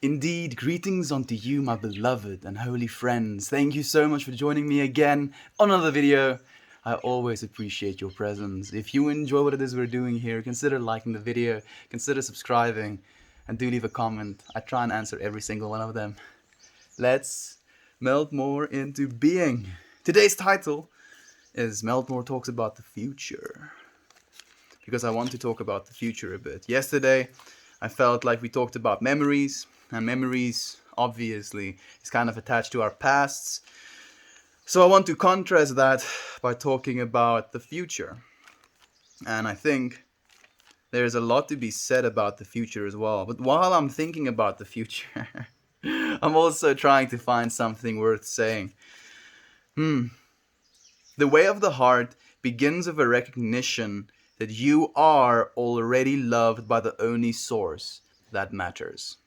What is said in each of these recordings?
Indeed, greetings unto you, my beloved and holy friends. Thank you so much for joining me again on another video. I always appreciate your presence. If you enjoy what it is we're doing here, consider liking the video, consider subscribing, and do leave a comment. I try and answer every single one of them. Let's melt more into being. Today's title is Meltmore Talks About the Future, because I want to talk about the future a bit. Yesterday, I felt like we talked about memories, and memories, obviously, is kind of attached to our pasts. So I want to contrast that by talking about the future. And I think there's a lot to be said about the future as well. But while I'm thinking about the future, I'm also trying to find something worth saying. The way of the heart begins with a recognition that you are already loved by the only source that matters.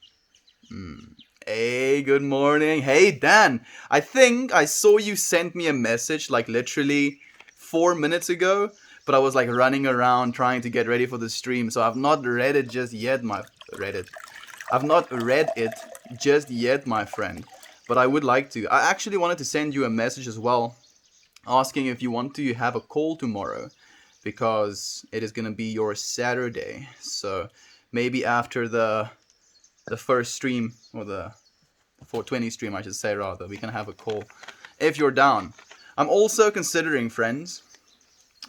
Hey, good morning. Hey, Dan. I think I saw you sent me a message like literally 4 minutes ago, but I was like running around trying to get ready for the stream, so I've not read it just yet, I've not read it just yet, my friend. But I would like to. I actually wanted to send you a message as well, asking if you want to have a call tomorrow, because it is gonna be your Saturday. So maybe after the first stream, or the 420 stream I should say rather, we can have a call if you're down. I'm also considering, friends,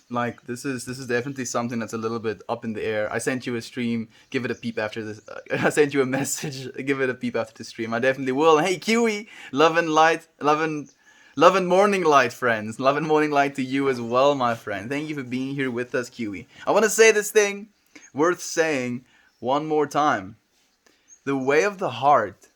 like this is definitely something that's a little bit up in the air. I sent you a stream, give it a peep after this. I sent you a message, give it a peep after the stream. I definitely will. Hey Kiwi, love and light, love and morning light, friends. Love and morning light to you as well, my friend. Thank you for being here with us, Kiwi. I want to say this thing worth saying one more time. The way of the heart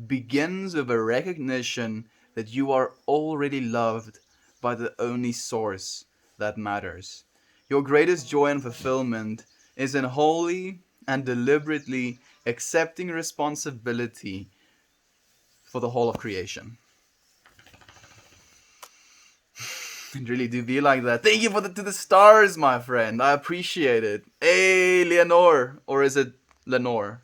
begins with a recognition that you are already loved by the only source that matters. Your greatest joy and fulfillment is in wholly and deliberately accepting responsibility for the whole of creation. It really do be like that. Thank you for to the stars, my friend. I appreciate it. Hey, Leonore. Or is it Lenore?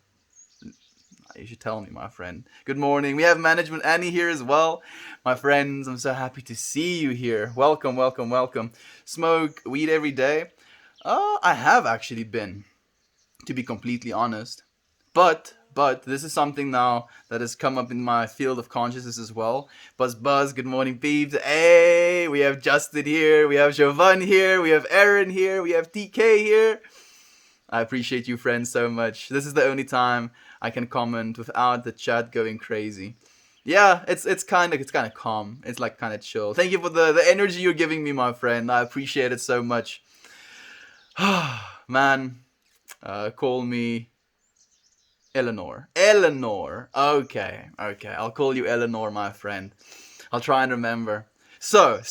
You should tell me, my friend. Good morning. We have Management Annie here as well. My friends, I'm so happy to see you here. Welcome, welcome, welcome. Smoke weed every day? I have actually been, to be completely honest. But this is something now that has come up in my field of consciousness as well. Buzz, good morning, peeps. Hey, we have Justin here. We have Jovan here. We have Aaron here. We have TK here. I appreciate you, friends, so much. This is the only time I can comment without the chat going crazy. Yeah, it's kind of calm. It's like kind of chill. Thank you for the energy you're giving me, my friend. I appreciate it so much. Man, call me Eleanor. Eleanor. Okay. I'll call you Eleanor, my friend. I'll try and remember. So.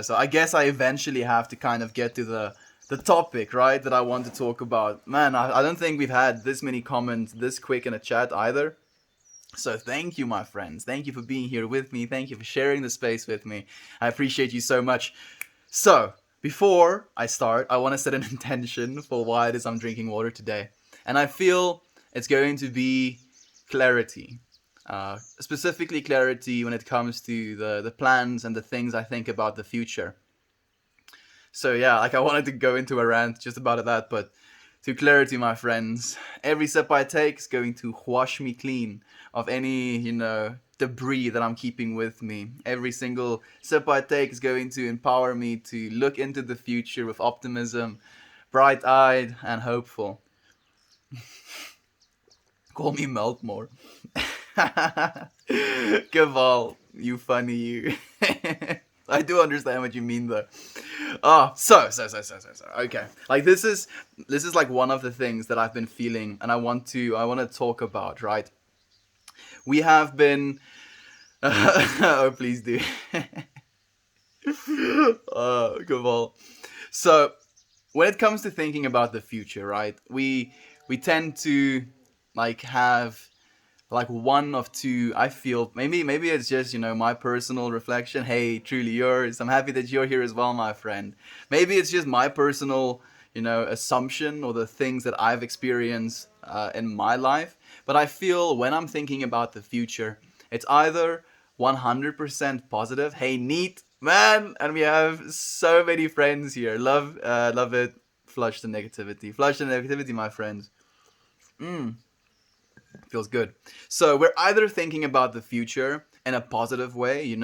I guess I eventually have to kind of get to the topic, right, that I want to talk about. Man, I don't think we've had this many comments this quick in a chat either. So thank you, my friends. Thank you for being here with me. Thank you for sharing the space with me. I appreciate you so much. So, before I start, I want to set an intention for why it is I'm drinking water today. And I feel it's going to be clarity. Specifically clarity when it comes to the plans and the things I think about the future. So yeah, like I wanted to go into a rant just about that, but to clarity, my friends, every sip I take is going to wash me clean of any, debris that I'm keeping with me. Every single sip I take is going to empower me to look into the future with optimism, bright-eyed and hopeful. Call me Meltmore. Kaval, you funny you. I do understand what you mean though. So. Okay, like this is like one of the things that I've been feeling, and I want to talk about. Right, we have been. Oh, please do. Kaval. So, when it comes to thinking about the future, right, we tend to like have like one of two. I feel maybe it's just my personal reflection. Hey, truly yours. I'm happy that you're here as well, my friend. Maybe it's just my personal assumption, or the things that I've experienced in my life. But I feel when I'm thinking about the future, it's either 100% positive. Hey, neat, man. And we have so many friends here. Love it. Flush the negativity. Flush the negativity, my friends. Feels good. So we're either thinking about the future in a positive way,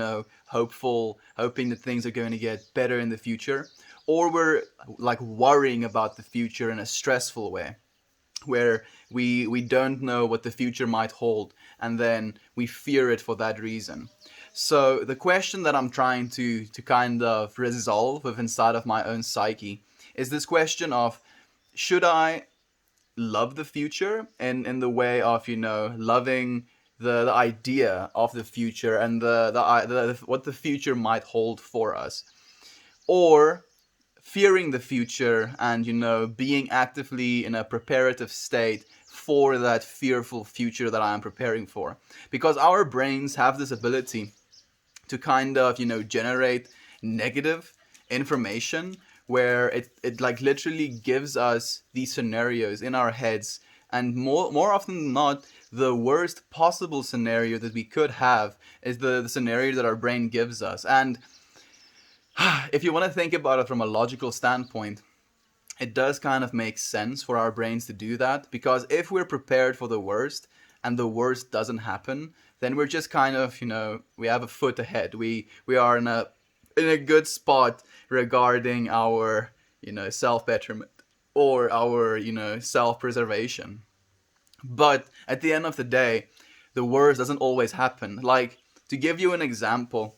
hopeful, hoping that things are going to get better in the future, or we're like worrying about the future in a stressful way, where we don't know what the future might hold, and then we fear it for that reason. So the question that I'm trying to kind of resolve with inside of my own psyche is this question of, should I love the future in the way of loving the idea of the future and the what the future might hold for us, or fearing the future and being actively in a preparative state for that fearful future that I am preparing for, because our brains have this ability to kind of generate negative information, where it like literally gives us these scenarios in our heads, and more often than not, the worst possible scenario that we could have is the scenario that our brain gives us. And if you want to think about it from a logical standpoint, it does kind of make sense for our brains to do that, because if we're prepared for the worst and the worst doesn't happen, then we're just kind of, we have a foot ahead. We are in a good spot regarding our, self betterment or our, self preservation. But at the end of the day, the worst doesn't always happen. Like, to give you an example,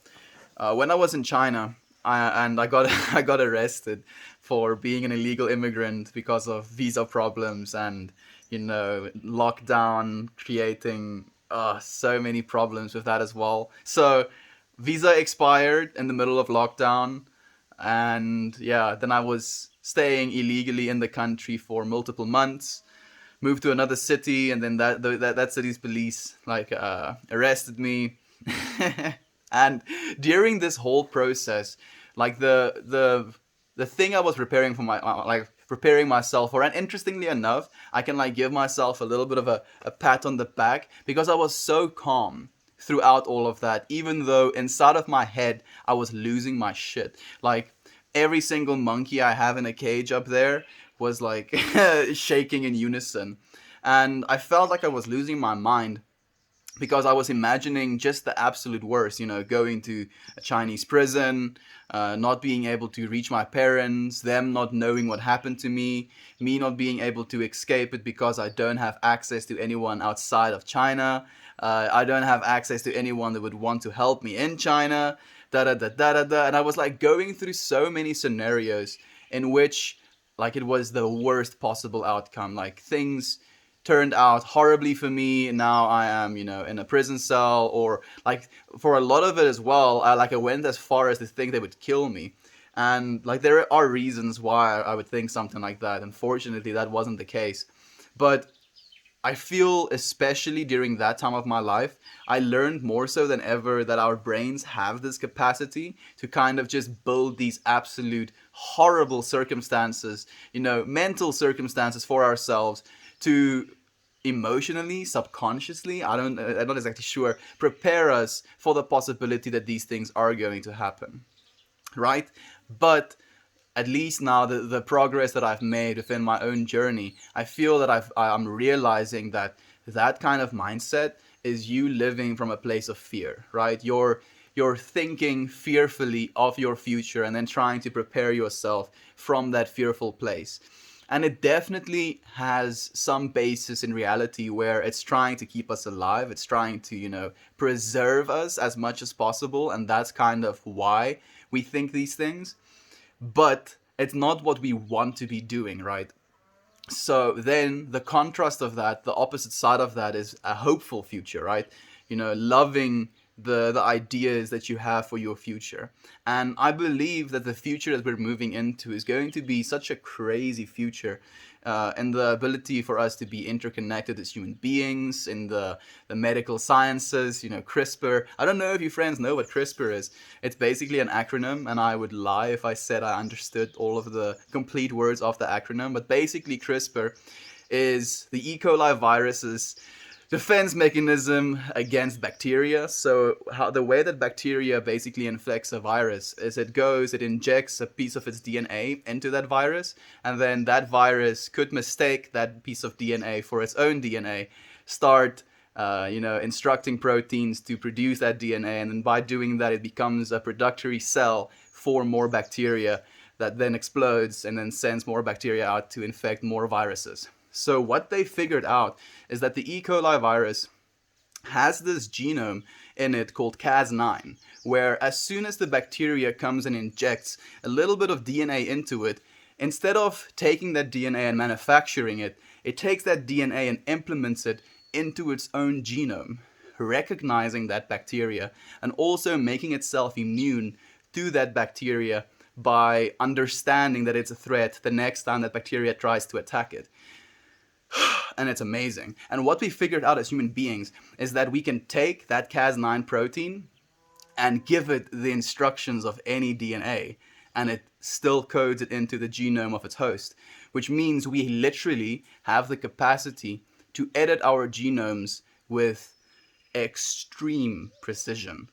when I was in China, I got I got arrested for being an illegal immigrant because of visa problems and lockdown creating so many problems with that as well. So visa expired in the middle of lockdown, and yeah, then I was staying illegally in the country for multiple months. Moved to another city, and then that city's police like arrested me. And during this whole process, like the thing I was preparing for my like preparing myself for, and interestingly enough, I can like give myself a little bit of a pat on the back, because I was so calm throughout all of that, even though inside of my head I was losing my shit. Like, every single monkey I have in a cage up there was like shaking in unison, and I felt like I was losing my mind, because I was imagining just the absolute worst, going to a Chinese prison, not being able to reach my parents, them not knowing what happened to me not being able to escape it because I don't have access to anyone outside of China. I don't have access to anyone that would want to help me in China, da da da da da da. And I was like going through so many scenarios in which like it was the worst possible outcome. Like, things turned out horribly for me. Now I am, in a prison cell, or like for a lot of it as well, I went as far as to think they would kill me. And like, there are reasons why I would think something like that. Unfortunately, that wasn't the case. But I feel, especially during that time of my life, I learned more so than ever that our brains have this capacity to kind of just build these absolute horrible circumstances, mental circumstances for ourselves to emotionally, subconsciously, I'm not exactly sure, prepare us for the possibility that these things are going to happen, right? But at least now, the progress that I've made within my own journey, I feel that I'm realizing that that kind of mindset is you living from a place of fear, right? You're thinking fearfully of your future and then trying to prepare yourself from that fearful place. And it definitely has some basis in reality, where it's trying to keep us alive. It's trying to, preserve us as much as possible. And that's kind of why we think these things. But it's not what we want to be doing, right? So then the contrast of that, the opposite side of that, is a hopeful future, right? Loving the ideas that you have for your future. And I believe that the future that we're moving into is going to be such a crazy future, and the ability for us to be interconnected as human beings in the medical sciences, CRISPR. I don't know if you friends know what CRISPR is. It's basically an acronym, and I would lie if I said I understood all of the complete words of the acronym. But basically, CRISPR is the E. coli virus's defense mechanism against bacteria. So how the way that bacteria basically infects a virus is it injects a piece of its DNA into that virus, and then that virus could mistake that piece of DNA for its own DNA, start instructing proteins to produce that DNA, and then by doing that, it becomes a productory cell for more bacteria that then explodes and then sends more bacteria out to infect more viruses. So what they figured out is that the E. coli virus has this genome in it called Cas9, where as soon as the bacteria comes and injects a little bit of DNA into it, instead of taking that DNA and manufacturing it, it takes that DNA and implements it into its own genome, recognizing that bacteria and also making itself immune to that bacteria by understanding that it's a threat the next time that bacteria tries to attack it. And it's amazing. And what we figured out as human beings is that we can take that Cas9 protein and give it the instructions of any DNA, and it still codes it into the genome of its host, which means we literally have the capacity to edit our genomes with extreme precision,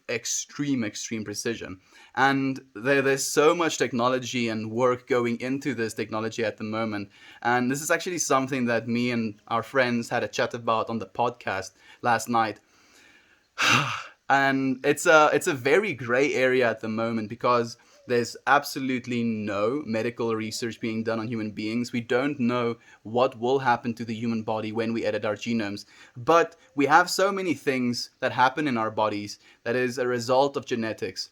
extreme precision. And there's so much technology and work going into this technology at the moment. And this is actually something that me and our friends had a chat about on the podcast last night. And it's a very gray area at the moment because there's absolutely no medical research being done on human beings. We don't know what will happen to the human body when we edit our genomes. But we have so many things that happen in our bodies that is a result of genetics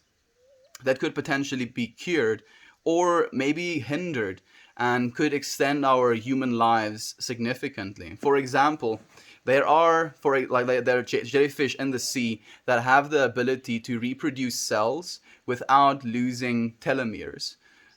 that could potentially be cured or maybe hindered and could extend our human lives significantly. For example, there are jellyfish in the sea that have the ability to reproduce cells without losing telomeres,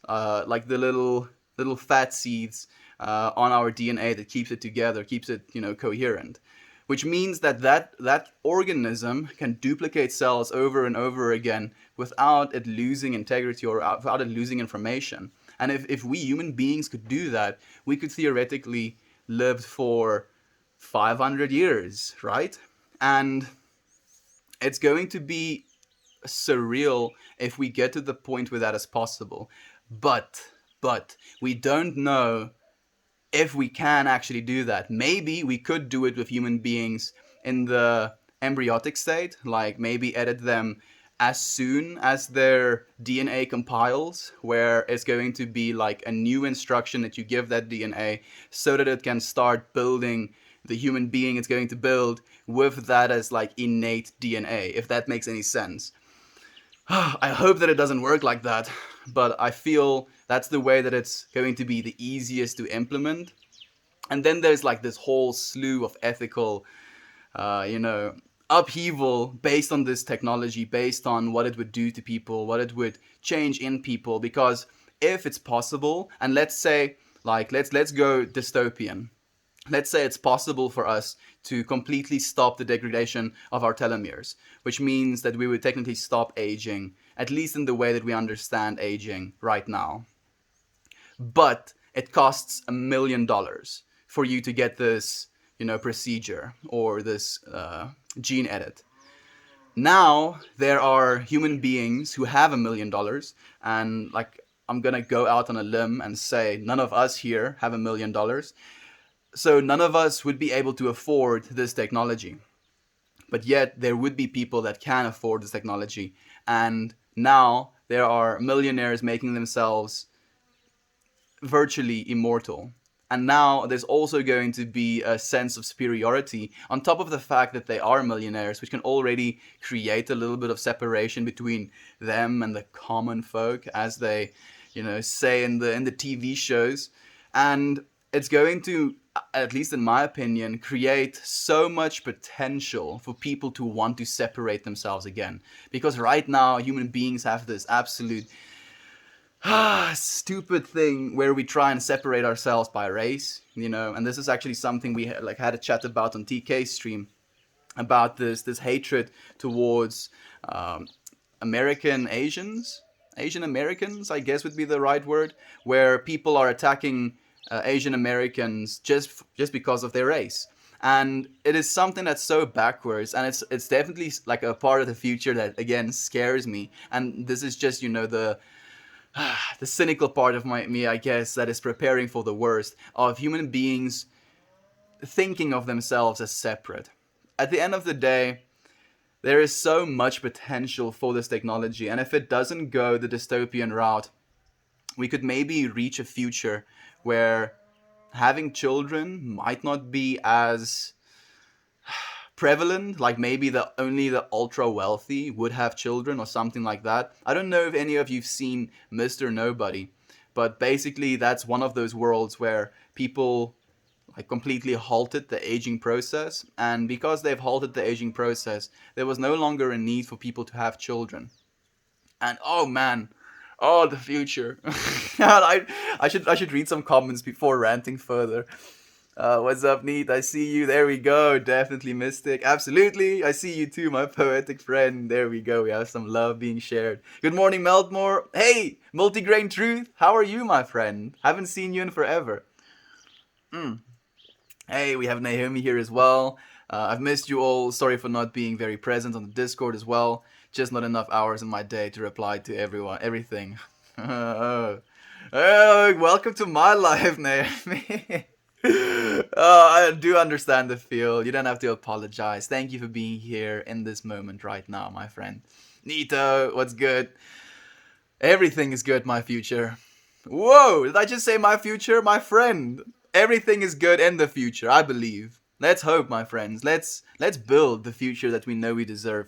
like the little fat seeds on our DNA that keeps it together, keeps it coherent. Which means that organism can duplicate cells over and over again without it losing integrity or without it losing information. And if we human beings could do that, we could theoretically live for 500 years, right? And it's going to be surreal if we get to the point where that is possible. But we don't know if we can actually do that. Maybe we could do it with human beings in the embryonic state, like maybe edit them as soon as their DNA compiles, where it's going to be like a new instruction that you give that DNA so that it can start building the human being it's going to build with that as like innate DNA, if that makes any sense. I hope that it doesn't work like that, but I feel that's the way that it's going to be the easiest to implement. And then there's like this whole slew of ethical, upheaval based on this technology, based on what it would do to people, what it would change in people. Because if it's possible, and let's say, like, let's go dystopian. Let's say it's possible for us to completely stop the degradation of our telomeres, which means that we would technically stop aging, at least in the way that we understand aging right now. But it costs $1 million for you to get this, procedure or this gene edit. Now there are human beings who have $1 million, and like I'm gonna go out on a limb and say none of us here have $1 million. So none of us would be able to afford this technology. But yet there would be people that can afford this technology. And now there are millionaires making themselves virtually immortal. And now there's also going to be a sense of superiority on top of the fact that they are millionaires, which can already create a little bit of separation between them and the common folk, as they, say in the TV shows. And it's going to, at least in my opinion, create so much potential for people to want to separate themselves again. Because right now, human beings have this absolute stupid thing where we try and separate ourselves by race, and this is actually something we had a chat about on TK's stream, about this hatred towards Asian Americans, I guess would be the right word, where people are attacking Asian Americans just because of their race. And it is something that's so backwards, and it's definitely like a part of the future that again scares me. And this is just the cynical part of me, I guess, that is preparing for the worst of human beings thinking of themselves as separate. At the end of the day, there is so much potential for this technology, and if it doesn't go the dystopian route, we could maybe reach a future where having children might not be as prevalent. Like maybe the only the ultra wealthy would have children or something like that. I don't know if any of you've seen Mr. Nobody, but basically that's one of those worlds where people like completely halted the aging process, and because they've halted the aging process, there was no longer a need for people to have children. And oh man, oh the future. I should read some comments before ranting further. What's up, Neat? I see you. There we go. Definitely Mystic. Absolutely. I see you too, my poetic friend. There we go. We have some love being shared. Good morning, Meltmore. Hey, Multigrain Truth. How are you, my friend? Haven't seen you in forever. Hey, we have Naomi here as well. I've missed you all. Sorry for not being very present on the Discord as well. Just not enough hours in my day to reply to everyone, everything. Oh, welcome to my life, Naomi. I do understand the feel. You don't have to apologize. Thank you for being here in this moment right now, my friend. Nito, what's good? Everything is good, my future. Whoa, did I just say my future? My friend. Everything is good in the future, I believe. Let's hope, my friends. Let's build the future that we know we deserve.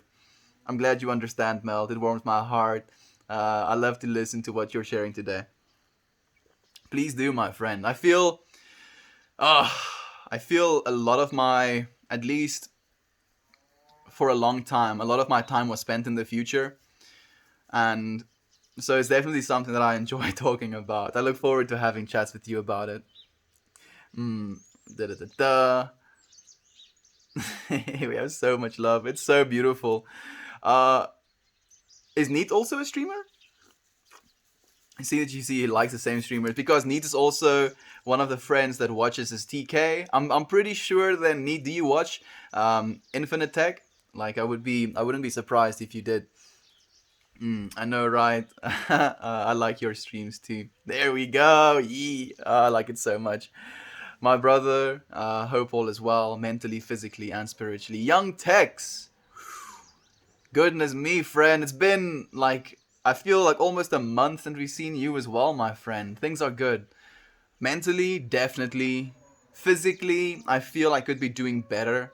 I'm glad you understand, Mel. It warms my heart. I love to listen to what you're sharing today. Please do, my friend. Uh, I feel a lot of my, at least for a long time, a lot of my time was spent in the future. And so it's definitely something that I enjoy talking about. I look forward to having chats with you about it. Mm, da da da da. We have so much love. It's so beautiful. Uh, is Neat also a streamer? I see that you see he likes the same streamers because Neat is also one of the friends that watches his TK. I'm pretty sure that Neat, do you watch Infinite Tech? Like I wouldn't be surprised if you did. I know, right? I like your streams too. There we go. Yee. I like it so much. My brother, hope all is well, mentally, physically, and spiritually. Young Tex. Goodness me, friend. It's been like, I feel like almost a month since we've seen you as well, my friend. Things are good. Mentally, definitely. Physically, I feel I could be doing better.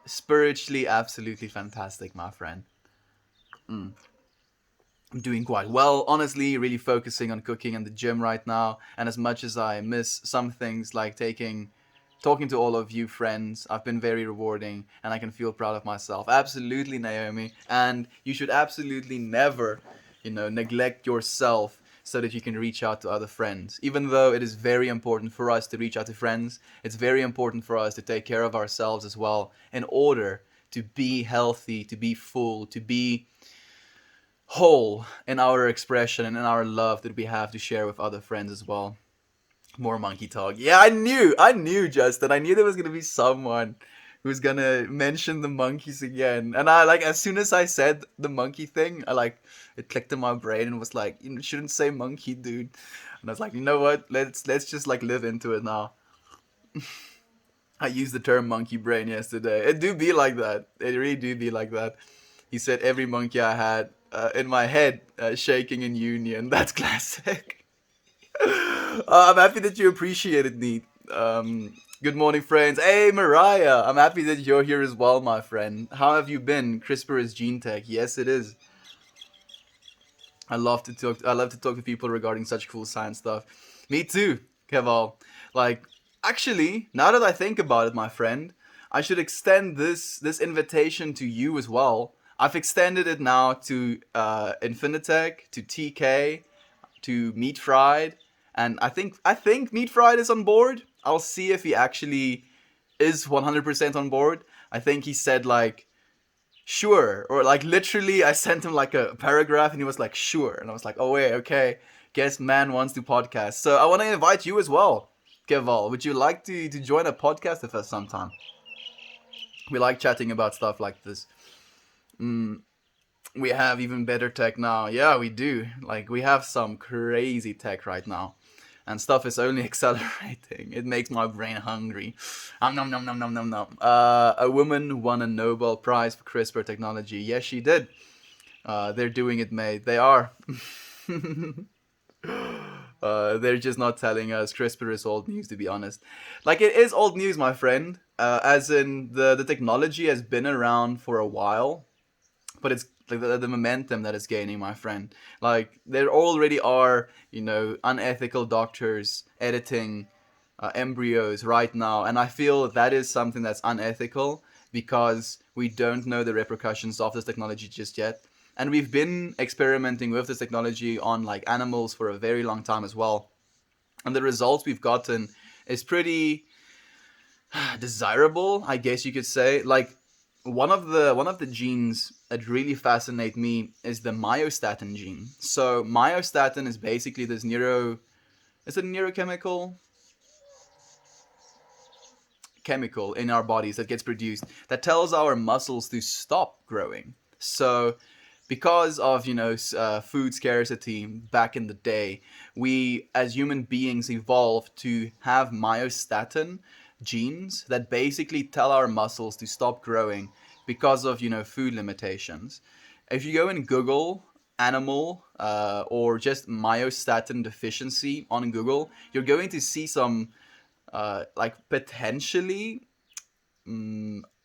Spiritually, absolutely fantastic, my friend. I'm doing quite well, honestly, really focusing on cooking and the gym right now. And as much as I miss some things like talking to all of you friends, I've been very rewarding and I can feel proud of myself. Absolutely, Naomi. And you should absolutely never, neglect yourself so that you can reach out to other friends. Even though it is very important for us to reach out to friends, it's very important for us to take care of ourselves as well in order to be healthy, to be full, to be whole in our expression and in our love that we have to share with other friends as well. More monkey talk. Yeah, I knew, Justin. I knew there was gonna be someone who's gonna mention the monkeys again. And I like as soon as I said the monkey thing, it clicked in my brain and was like, you shouldn't say monkey, dude. And I was like, you know what? Let's just like live into it now. I used the term monkey brain yesterday. It do be like that. It really do be like that. He said every monkey I had in my head shaking in union. That's classic. I'm happy that you appreciate it, Neat. Good morning, friends. Hey, Mariah. I'm happy that you're here as well, my friend. How have you been? CRISPR is gene tech. Yes, it is. I love to talk. I love to talk to people regarding such cool science stuff. Me too, Keval. Like, actually, now that I think about it, my friend, I should extend this invitation to you as well. I've extended it now to Infinitech, to TK, to Meat Fried, and I think Meat Fried is on board. I'll see if he actually is 100% on board. I think he said like sure, or like literally I sent him like a paragraph and he was like sure, and I was like, oh wait, okay, Guess man wants to podcast. So I want to invite you as well, Keval. Would you like to join a podcast with us sometime? We like chatting about stuff like this. Mm, we have even better tech now. Yeah, we do. Like, we have some crazy tech right now. And stuff is only accelerating. It makes my brain hungry. Nom nom nom nom nom nom. A woman won a Nobel Prize for CRISPR technology. Yes, she did. They're doing it, mate. They are. They're just not telling us. CRISPR is old news, to be honest. Like, it is old news, my friend. As in, the technology has been around for a while, but it's like the momentum that it's gaining, my friend. Like, there already are, unethical doctors editing embryos right now, and I feel that is something that's unethical because we don't know the repercussions of this technology just yet. And we've been experimenting with this technology on like animals for a very long time as well. And the results we've gotten is pretty desirable, I guess you could say. Like, one of the genes that really fascinate me is the myostatin gene. So myostatin is basically this it's a neurochemical chemical in our bodies that gets produced that tells our muscles to stop growing. So because of food scarcity back in the day, we as human beings evolved to have myostatin genes that basically tell our muscles to stop growing because of food limitations. If you go and Google animal or just myostatin deficiency on Google, you're going to see some like potentially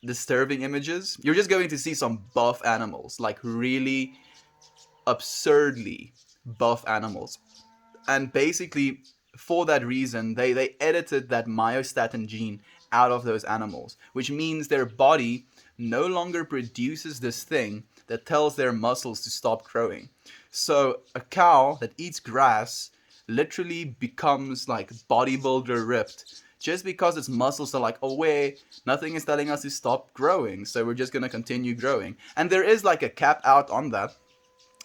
disturbing images. You're just going to see some buff animals, like really absurdly buff animals. And basically, for that reason, they edited that myostatin gene out of those animals, which means their body no longer produces this thing that tells their muscles to stop growing. So a cow that eats grass literally becomes like bodybuilder ripped just because its muscles are like, oh wait, nothing is telling us to stop growing, so we're just gonna continue growing. And there is like a cap out on that.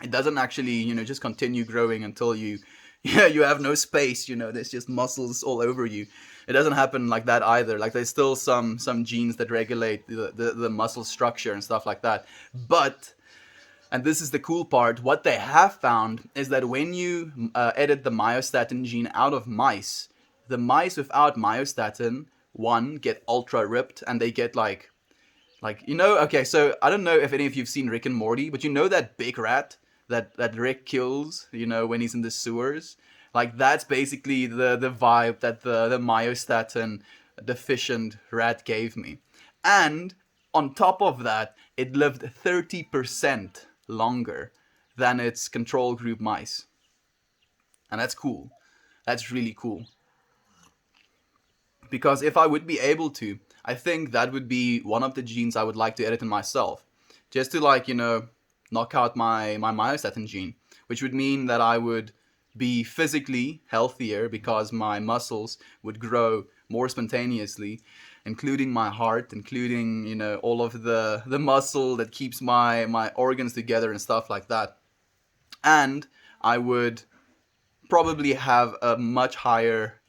It doesn't actually, just continue growing until you yeah, you have no space, there's just muscles all over you. It doesn't happen like that either. Like, there's still some genes that regulate the muscle structure and stuff like that. But, and this is the cool part, what they have found is that when you edit the myostatin gene out of mice, the mice without myostatin, one, get ultra ripped, and they get okay, so I don't know if any of you've seen Rick and Morty, but that big rat that Rick kills, when he's in the sewers? Like, that's basically the vibe that the myostatin deficient rat gave me. And on top of that, it lived 30% longer than its control group mice. And that's cool. That's really cool. Because if I would be able to, I think that would be one of the genes I would like to edit in myself. Just to knock out my myostatin gene, which would mean that I would be physically healthier because my muscles would grow more spontaneously, including my heart, including all of the muscle that keeps my organs together and stuff like that. And I would probably have a much higher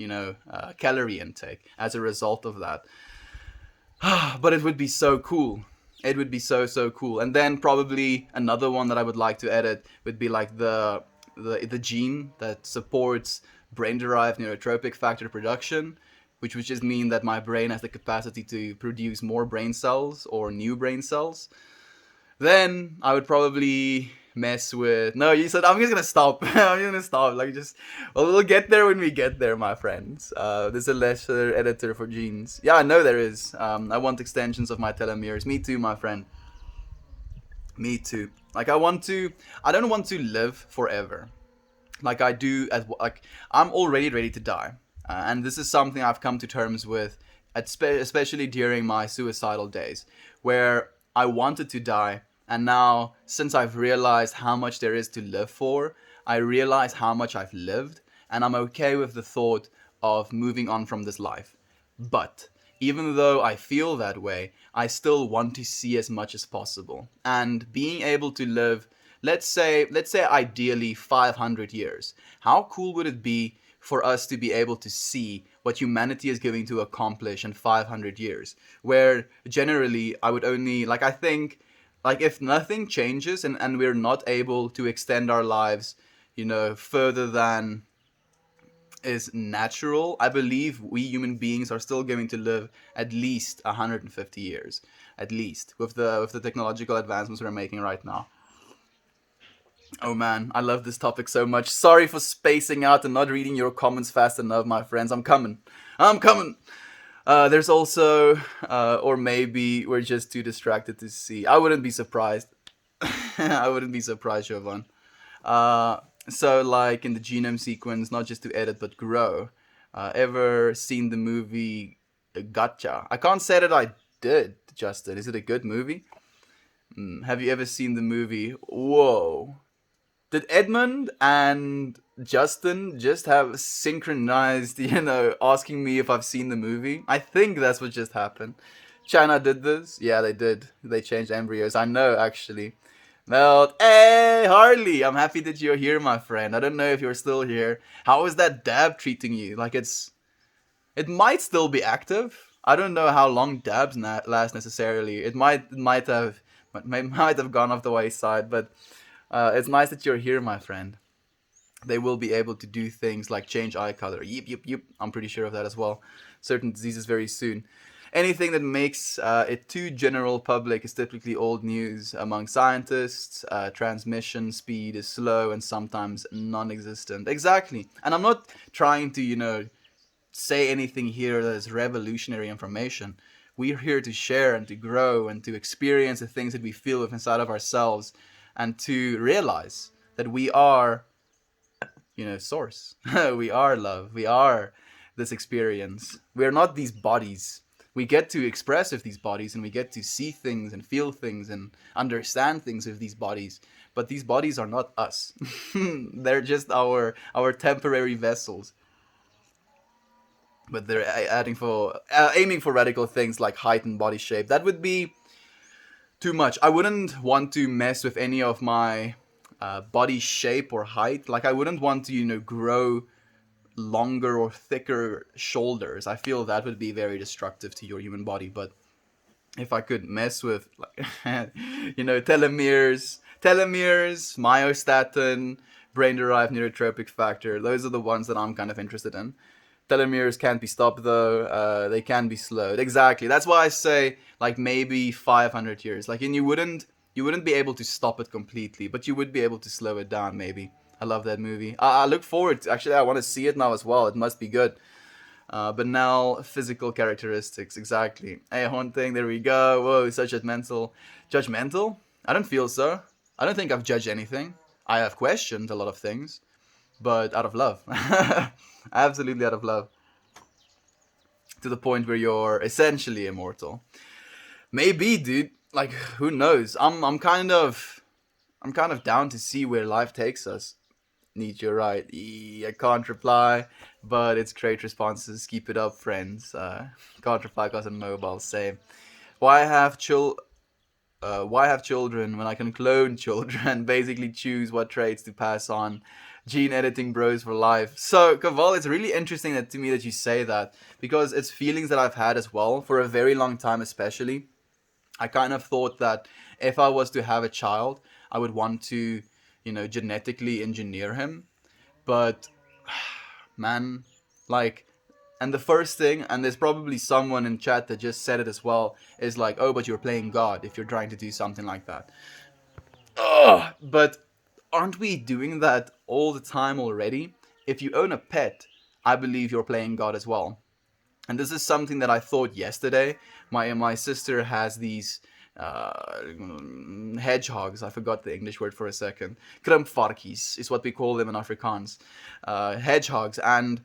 calorie intake as a result of that. But it would be so cool. It would be so cool. And then probably another one that I would like to edit would be like the gene that supports brain-derived neurotropic factor production, which would just mean that my brain has the capacity to produce more brain cells or new brain cells. Then I would probably mess with... No, you said I'm just gonna stop. I'm just gonna stop. We'll get there when we get there, my friends. There's a lesser editor for genes. Yeah, I know there is. I want extensions of my telomeres. Me too, my friend. Me too. I don't want to live forever. Like I do, I'm already ready to die. And this is something I've come to terms with, especially during my suicidal days, where I wanted to die. And now, since I've realized how much there is to live for, I realize how much I've lived, and I'm okay with the thought of moving on from this life. But even though I feel that way, I still want to see as much as possible. And being able to live let's say ideally 500 years. How cool would it be for us to be able to see what humanity is going to accomplish in 500 years? Where generally I would only, like, I think, like, if nothing changes and we're not able to extend our lives, further than is natural, I believe we human beings are still going to live at least 150 years, at least, with the technological advancements we're making right now. Oh man, I love this topic so much. Sorry for spacing out and not reading your comments fast enough, my friends. I'm coming. I'm coming. There's also, or maybe we're just too distracted to see. I wouldn't be surprised. I wouldn't be surprised, Jovan. Uh, so, like in the genome sequence, not just to edit but grow. Ever seen the movie Gotcha? I can't say that I did, Justin. Is it a good movie? Have you ever seen the movie? Whoa. Did Edmund and Justin just have synchronized, asking me if I've seen the movie? I think that's what just happened. China did this? Yeah, they did. They changed embryos. I know, actually. Well, hey, Harley, I'm happy that you're here, my friend. I don't know if you're still here. How is that dab treating you? Like, it might still be active. I don't know how long dabs last necessarily. It might have gone off the wayside, but it's nice that you're here, my friend. They will be able to do things like change eye color. Yep, yep, yep. I'm pretty sure of that as well. Certain diseases very soon. Anything that makes it too general public is typically old news among scientists. Transmission speed is slow and sometimes non-existent. Exactly. And I'm not trying to, say anything here that is revolutionary information. We're here to share and to grow and to experience the things that we feel with inside of ourselves and to realize that we are, source. We are love. We are this experience. We are not these bodies. We get to express with these bodies and we get to see things and feel things and understand things with these bodies. But these bodies are not us. They're just our temporary vessels. But they're aiming for radical things like height and body shape. That would be too much. I wouldn't want to mess with any of my body shape or height. Like, I wouldn't want to, grow longer or thicker shoulders. I feel that would be very destructive to your human body. But if I could mess with, like, telomeres, myostatin, brain-derived neurotropic factor, those are the ones that I'm kind of interested in. Telomeres can't be stopped though. They can be slowed. Exactly. That's why I say, like, maybe 500 years. Like, and you wouldn't be able to stop it completely, but you would be able to slow it down. Maybe. I love that movie. I look forward to, actually, I want to see it now as well. It must be good. But now, physical characteristics. Exactly. Hey, haunting. There we go. Whoa, such judgmental. Judgmental? I don't feel so. I don't think I've judged anything. I have questioned a lot of things, but out of love. Absolutely out of love. To the point where you're essentially immortal. Maybe, dude. Like, who knows? I'm kind of down to see where life takes us. Nietzsche, right? I can't reply, but it's great responses. Keep it up, friends. Can't reply because I'm mobile. Same. Why have children when I can clone children? Basically, choose what traits to pass on. Gene editing bros for life. So, Kaval, it's really interesting to me that you say that because it's feelings that I've had as well for a very long time, especially. I kind of thought that if I was to have a child, I would want to, genetically engineer him. But, man, like, and the first thing, and there's probably someone in chat that just said it as well, is like, oh, but you're playing God if you're trying to do something like that. Ugh, but aren't we doing that all the time already? If you own a pet, I believe you're playing God as well. And this is something that I thought yesterday. My sister has these hedgehogs. I forgot the English word for a second. Krimpvarkies is what we call them in Afrikaans. Hedgehogs, and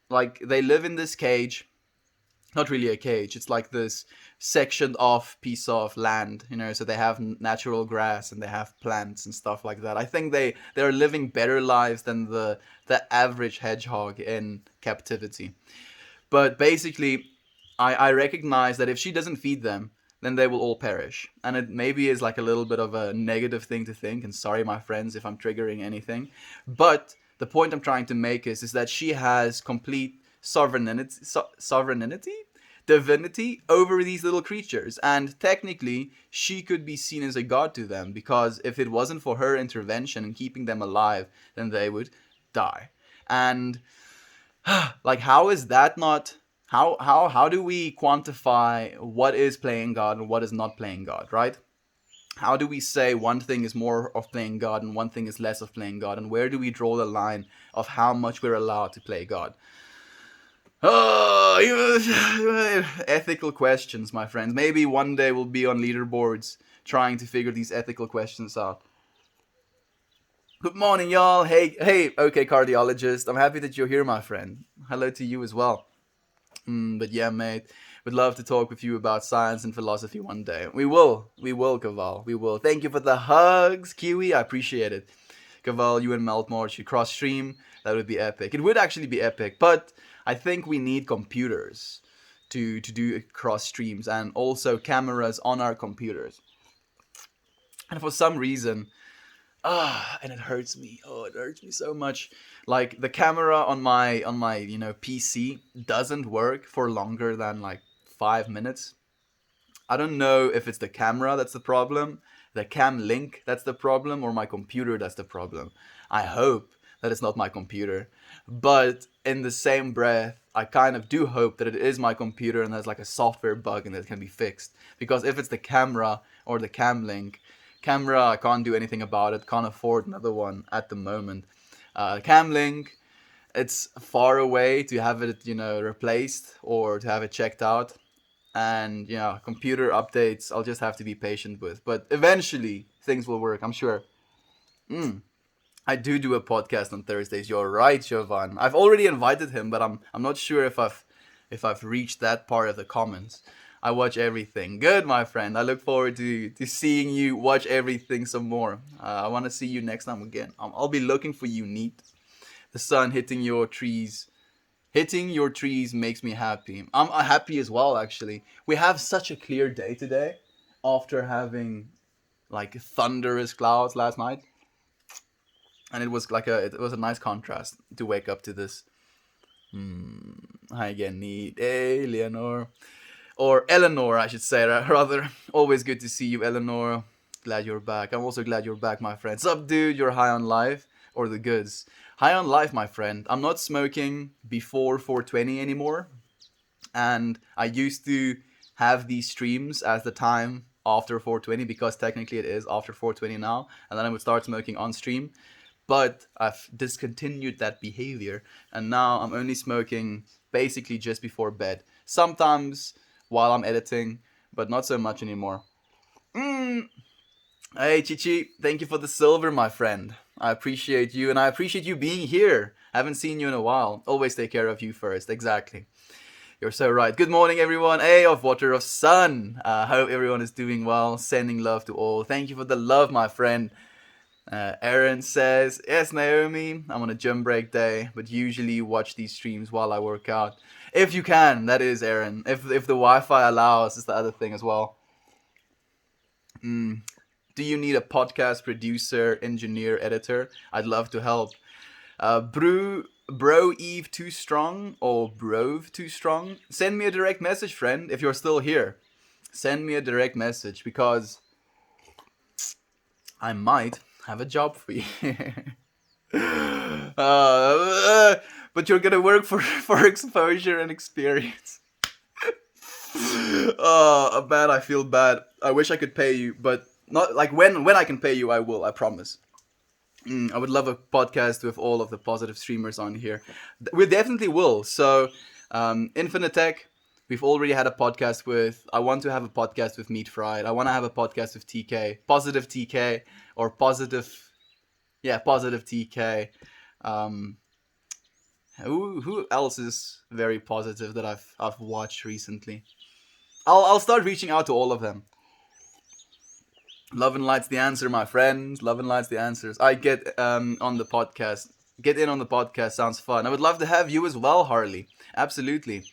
like they live in this cage. Not really a cage. It's like this sectioned off piece of land, So they have natural grass and they have plants and stuff like that. I think they're living better lives than the average hedgehog in captivity. But basically, I recognize that if she doesn't feed them, then they will all perish. And it maybe is like a little bit of a negative thing to think, and sorry, my friends, if I'm triggering anything. But the point I'm trying to make is that she has complete sovereignty, divinity over these little creatures. And technically, she could be seen as a god to them, because if it wasn't for her intervention and keeping them alive, then they would die. And like, how is that not, how do we quantify what is playing God and what is not playing God, right? How do we say one thing is more of playing God and one thing is less of playing God? And where do we draw the line of how much we're allowed to play God? Oh, ethical questions, my friends. Maybe one day we'll be on leaderboards trying to figure these ethical questions out. Good morning, y'all. Hey, okay, cardiologist. I'm happy that you're here, my friend. Hello to you as well. But yeah, mate, would love to talk with you about science and philosophy one day. We will, Kaval. We will. Thank you for the hugs, Kiwi. I appreciate it. Kaval, you and Meltmore should cross stream. That would be epic. It would actually be epic, but I think we need computers to do cross streams, and also cameras on our computers. And for some reason, and it hurts me. Oh, it hurts me so much. Like, the camera on my PC doesn't work for longer than like 5 minutes. I don't know if it's the camera that's the problem, the cam link that's the problem, or my computer that's the problem. I hope that it's not my computer. But in the same breath, I kind of do hope that it is my computer and there's like a software bug and that can be fixed. Because if it's the camera or the cam link, camera, I can't do anything about it, can't afford another one at the moment. Cam link, it's far away to have it, replaced or to have it checked out. And computer updates, I'll just have to be patient with. But eventually, things will work, I'm sure. I do a podcast on Thursdays. You're right, Jovan. I've already invited him, but I'm not sure if I've reached that part of the comments. I watch everything. Good, my friend. I look forward to seeing you watch everything some more. I want to see you next time again. I'll be looking for you, Neat. The sun hitting your trees. Hitting your trees makes me happy. I'm happy as well, actually. We have such a clear day today after having like thunderous clouds last night. And it was a nice contrast to wake up to this. Hi again, Neat. Hey, Leonor. Or Eleanor, I should say, rather. Always good to see you, Eleanor. Glad you're back. I'm also glad you're back, my friend. Sup, dude? You're high on life? Or the goods? High on life, my friend. I'm not smoking before 420 anymore. And I used to have these streams as the time after 420, because technically it is after 420 now. And then I would start smoking on stream. But I've discontinued that behavior. And now I'm only smoking basically just before bed. Sometimes while I'm editing, but not so much anymore. Hey, Chichi, thank you for the silver, my friend. I appreciate you, and I appreciate you being here. Haven't seen you in a while. Always take care of you first, exactly. You're so right. Good morning, everyone. Hey, of Water of Sun. Hope everyone is doing well. Sending love to all. Thank you for the love, my friend. Aaron says, yes, Naomi, I'm on a gym break day, but usually watch these streams while I work out. If you can, that is, Aaron. If the Wi-Fi allows, is the other thing as well. Do you need a podcast producer, engineer, editor? I'd love to help. Bro Eve Too Strong or Brove Too Strong? Send me a direct message, friend, if you're still here. Send me a direct message, because I might have a job for you. But you're gonna work for exposure and experience. Oh, bad. I feel bad. I wish I could pay you, but not like when I can pay you, I will. I promise. I would love a podcast with all of the positive streamers on here. We definitely will. So, Infinite Tech, we've already had a podcast with. I want to have a podcast with Meat Fried. I want to have a podcast with TK, Positive TK, or Positive TK. Who else is very positive that I've watched recently? I'll start reaching out to all of them. Love and Light's the answer, my friends. Love and Light's the answers. I get on the podcast. Get in on the podcast. Sounds fun. I would love to have you as well, Harley. Absolutely.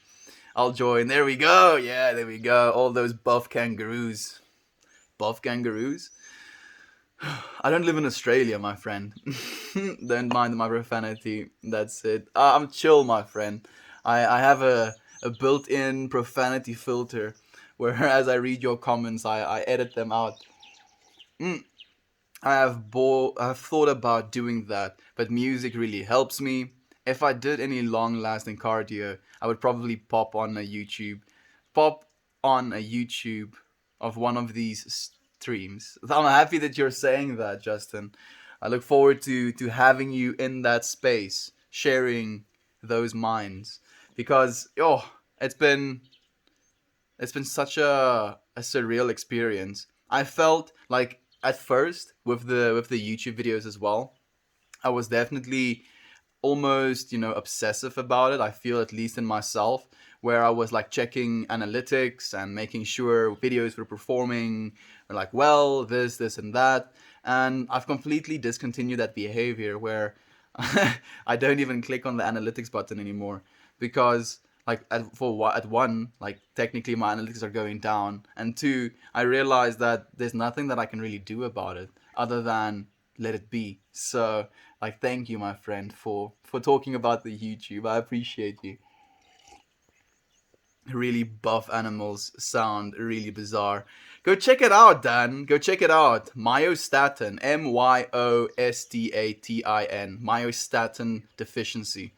I'll join. There we go. Yeah, there we go. All those buff kangaroos. Buff kangaroos? I don't live in Australia, my friend. Don't mind my profanity. That's it. I'm chill, my friend. I have a built-in profanity filter where as I read your comments, I edit them out. Mm, I have thought about doing that, but music really helps me. If I did any long-lasting cardio, I would probably pop on a YouTube of one of these streams. I'm happy that you're saying that, Justin. I look forward to having you in that space, sharing those minds, because it's been it's been such a surreal experience. I felt like at first with the YouTube videos as well, I was definitely almost obsessive about it. I feel, at least in myself, where I was like checking analytics and making sure videos were performing like well, this and that. And I've completely discontinued that behavior where I don't even click on the analytics button anymore, because like at one, like technically my analytics are going down, and two, I realize that there's nothing that I can really do about it other than let it be. So like, thank you, my friend, for talking about the YouTube. I appreciate you. Really buff animals sound really bizarre. Go check it out, Dan. Go check it out. Myostatin. Myostatin. Myostatin deficiency.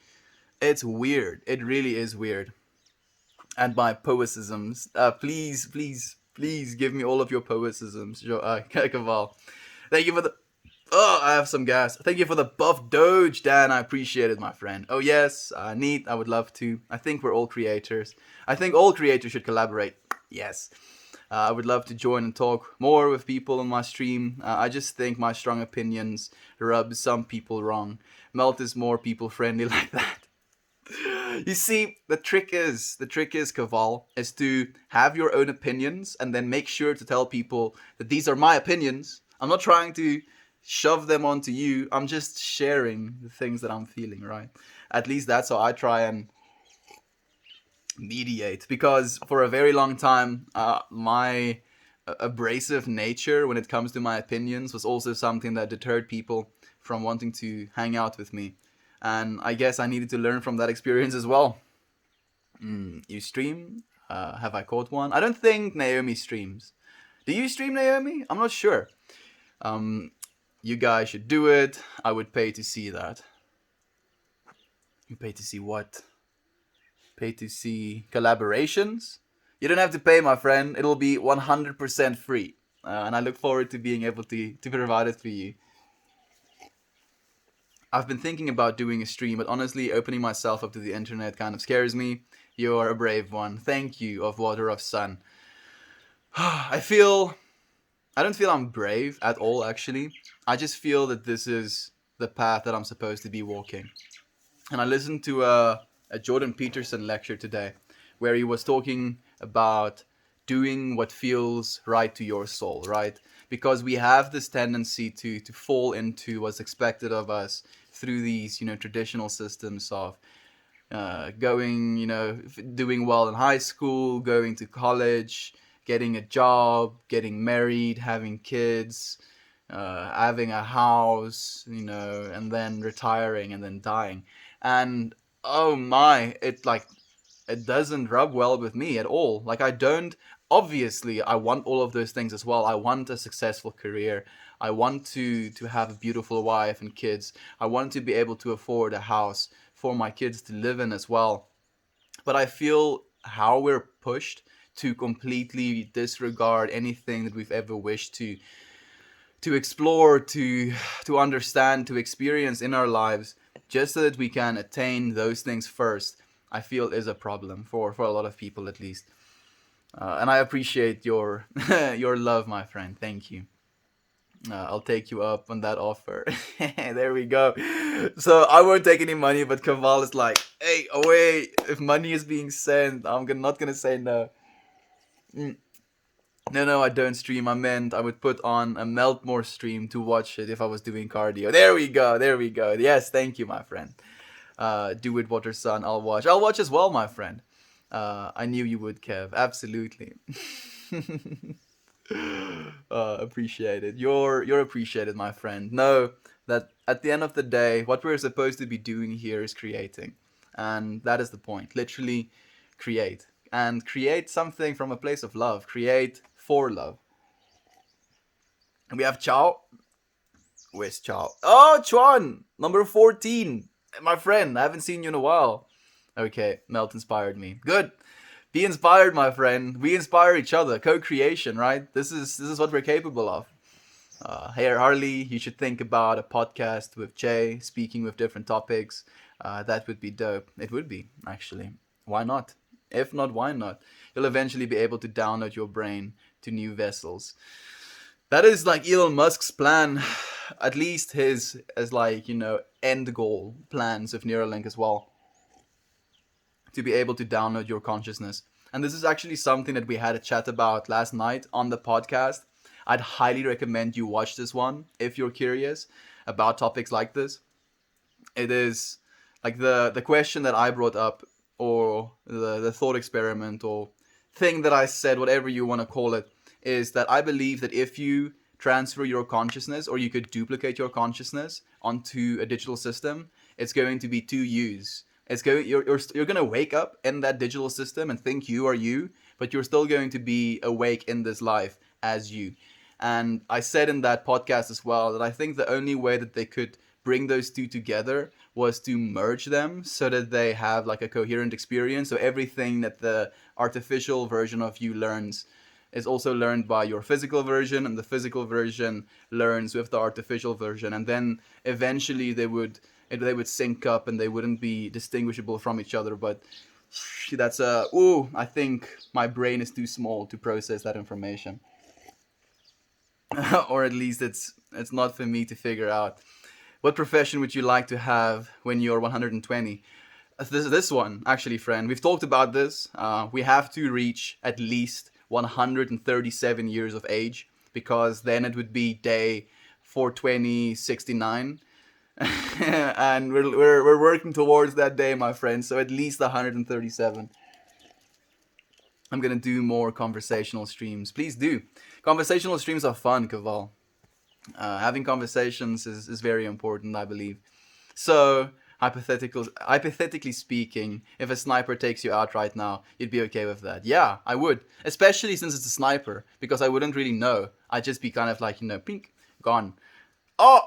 It's weird. It really is weird. And my poeticisms. Please give me all of your poeticisms, Kaval. Thank you for the. Oh, I have some gas. Thank you for the buff doge, Dan. I appreciate it, my friend. Oh, yes, neat. I would love to. I think we're all creators. I think all creators should collaborate. Yes. I would love to join and talk more with people on my stream. I just think my strong opinions rub some people wrong. Melt is more people friendly like that. You see, the trick is, Kaval, is to have your own opinions and then make sure to tell people that these are my opinions. I'm not trying to shove them onto you. I'm just sharing the things that I'm feeling, right? At least that's how I try and mediate. Because for a very long time, my abrasive nature when it comes to my opinions was also something that deterred people from wanting to hang out with me. And I guess I needed to learn from that experience as well. You stream? Have I caught one? I don't think Naomi streams. Do you stream, Naomi? I'm not sure. Um, you guys should do it. I would pay to see that. You pay to see what? Pay to see collaborations? You don't have to pay, my friend. It'll be 100% free. And I look forward to being able to provide it for you. I've been thinking about doing a stream, but honestly, opening myself up to the internet kind of scares me. You're a brave one. Thank you, of Water of Sun. I don't feel I'm brave at all, actually. I just feel that this is the path that I'm supposed to be walking. And I listened to a Jordan Peterson lecture today where he was talking about doing what feels right to your soul, right? Because we have this tendency to fall into what's expected of us through these, traditional systems of going, doing well in high school, going to college, getting a job, getting married, having kids, having a house, and then retiring and then dying. And oh my, it doesn't rub well with me at all. Like, I don't. Obviously, I want all of those things as well. I want a successful career. I want to have a beautiful wife and kids. I want to be able to afford a house for my kids to live in as well. But I feel how we're pushed to completely disregard anything that we've ever wished to explore, to understand, to experience in our lives, just so that we can attain those things first, I feel is a problem for a lot of people, at least. And I appreciate your your love, my friend. Thank you. I'll take you up on that offer. There we go. So I won't take any money, but Kaval is like, hey, oh wait, if money is being sent, not gonna say no. Mm. No, no, I don't stream. I meant I would put on a Meltmore stream to watch it if I was doing cardio. There we go. There we go. Yes, thank you, my friend. Do it, Water Sun. I'll watch. I'll watch as well, my friend. I knew you would, Kev. Absolutely. Appreciated. You're appreciated, my friend. Know that at the end of the day, what we're supposed to be doing here is creating, and that is the point. Literally, create and create something from a place of love. Create for love. And we have Chao. Where's Chao? Oh, Chuan, number 14. My friend, I haven't seen you in a while. Okay, Melt inspired me. Good. Be inspired, my friend. We inspire each other. Co-creation, right? This is what we're capable of. Hey, Harley, you should think about a podcast with Jay, speaking with different topics. That would be dope. It would be, actually. Why not? If not, why not? You'll eventually be able to download your brain to new vessels. That is like Elon Musk's plan, at least his as like end goal plans of Neuralink as well, to be able to download your consciousness. And this is actually something that we had a chat about last night on the podcast. I'd highly recommend you watch this one if you're curious about topics like this. It is like the question that I brought up, or the thought experiment, or thing that I said, whatever you want to call it, is that I believe that if you transfer your consciousness, or you could duplicate your consciousness onto a digital system, it's going to be two yous. You're going to wake up in that digital system and think you are you, but you're still going to be awake in this life as you. And I said in that podcast as well that I think the only way that they could bring those two together was to merge them so that they have like a coherent experience. So everything that the artificial version of you learns is also learned by your physical version, and the physical version learns with the artificial version, and then eventually they would sync up and they wouldn't be distinguishable from each other. But that's I think my brain is too small to process that information. Or at least it's not for me to figure out. What profession would you like to have when you're 120? This one, actually, friend. We've talked about this. We have to reach at least 137 years of age, because then it would be day 42069. And we're working towards that day, my friend. So at least 137. I'm gonna do more conversational streams. Please do. Conversational streams are fun, Kaval. Having conversations is very important, I believe. So, hypothetically speaking, if a sniper takes you out right now, you'd be okay with that. Yeah, I would. Especially since it's a sniper, because I wouldn't really know. I'd just be kind of like, pink, gone. Oh,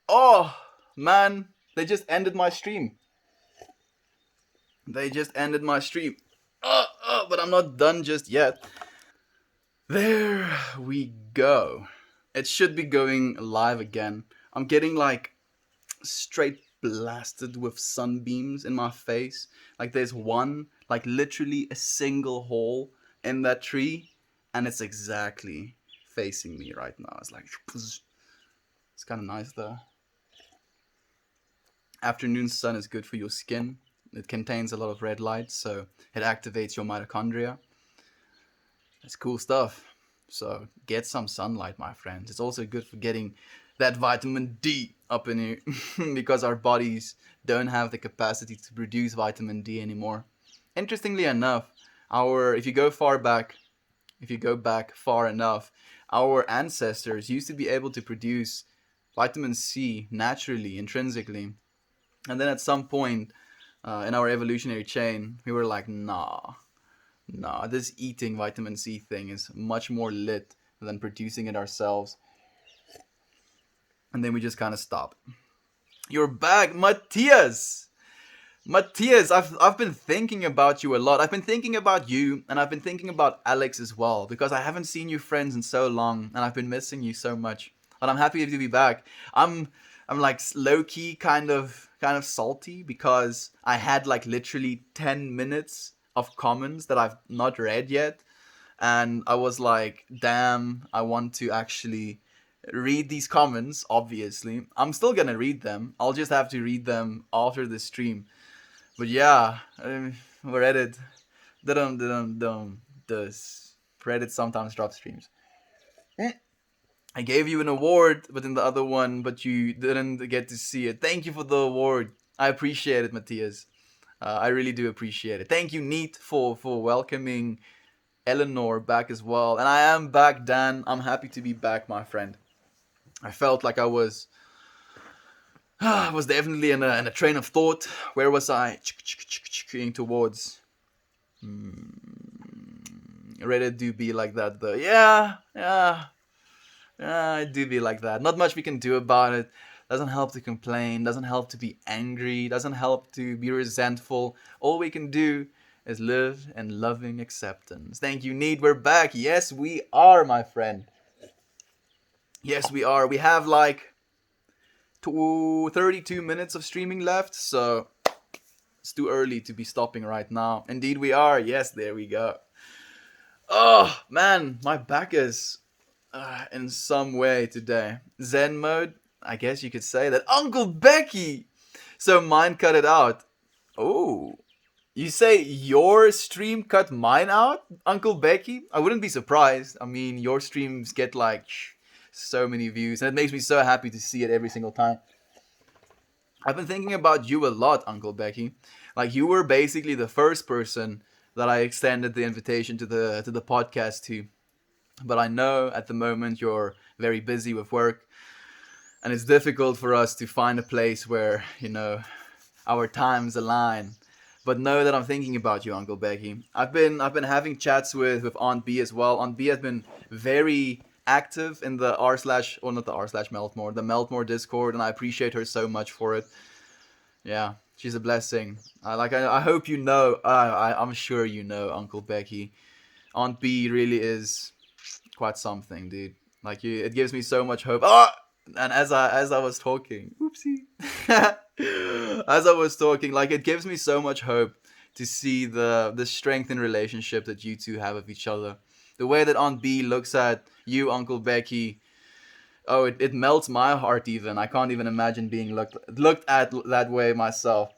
oh, man, they just ended my stream. They just ended my stream. But I'm not done just yet. There we go. It should be going live again. I'm getting like straight blasted with sunbeams in my face. Like there's one, like literally a single hole in that tree, and it's exactly facing me right now. It's like, it's kind of nice though. Afternoon sun is good for your skin. It contains a lot of red light, so it activates your mitochondria. That's cool stuff. So get some sunlight, my friends. It's also good for getting that vitamin D up in you, because our bodies don't have the capacity to produce vitamin D anymore. Interestingly enough, if you go back far enough, our ancestors used to be able to produce vitamin C naturally, intrinsically. And then at some point in our evolutionary chain, we were like, nah, this eating vitamin C thing is much more lit than producing it ourselves. And then we just kind of stop. You're back, Matthias! Matthias, I've been thinking about you a lot. I've been thinking about you, and I've been thinking about Alex as well, because I haven't seen you friends in so long, and I've been missing you so much. But I'm happy to be back. I'm like low key kind of salty, because I had like literally 10 minutes of comments that I've not read yet, and I was like, damn, I want to actually read these comments. Obviously, I'm still gonna read them. I'll just have to read them after the stream. But yeah, Reddit, does Reddit sometimes drop streams. I gave you an award, but in the other one, but you didn't get to see it. Thank you for the award. I appreciate it, Matthias. I really do appreciate it. Thank you, Neat, for welcoming Eleanor back as well. And I am back, Dan. I'm happy to be back, my friend. I felt like I was was definitely in a train of thought. Where was I? Towards Reddit do be like that though. Yeah, it do be like that. Not much we can do about it. Doesn't help to complain. Doesn't help to be angry. Doesn't help to be resentful. All we can do is live in loving acceptance. Thank you, Need. We're back. Yes, we are, my friend. Yes, we are. We have like 32 minutes of streaming left, so it's too early to be stopping right now. Indeed, we are. Yes, there we go. Oh, man, my back is in some way today. Zen mode, I guess you could say that. Uncle Becky! So mine cut it out. Oh, you say your stream cut mine out, Uncle Becky? I wouldn't be surprised. I mean, your streams get like so many views, and it makes me so happy to see it every single time. I've been thinking about you a lot, Uncle Becky. Like you were basically the first person that I extended the invitation to the podcast to. But I know at the moment you're very busy with work, and it's difficult for us to find a place where our times align. But know that I'm thinking about you, Uncle Becky. I've been having chats with Aunt B as well. Aunt B has been very active in the r slash or not the r slash Meltmore, the Meltmore Discord, and I appreciate her so much for it. Yeah, she's a blessing. I hope you know. I'm sure you know, Uncle Becky. Aunt B really is quite something, dude. Like you, it gives me so much hope. Ah! And as I was talking, oopsie, as I was talking, like it gives me so much hope to see the strength in relationship that you two have with each other. The way that Aunt B looks at you, Uncle Becky, oh, it melts my heart. Even I can't even imagine being looked at that way myself.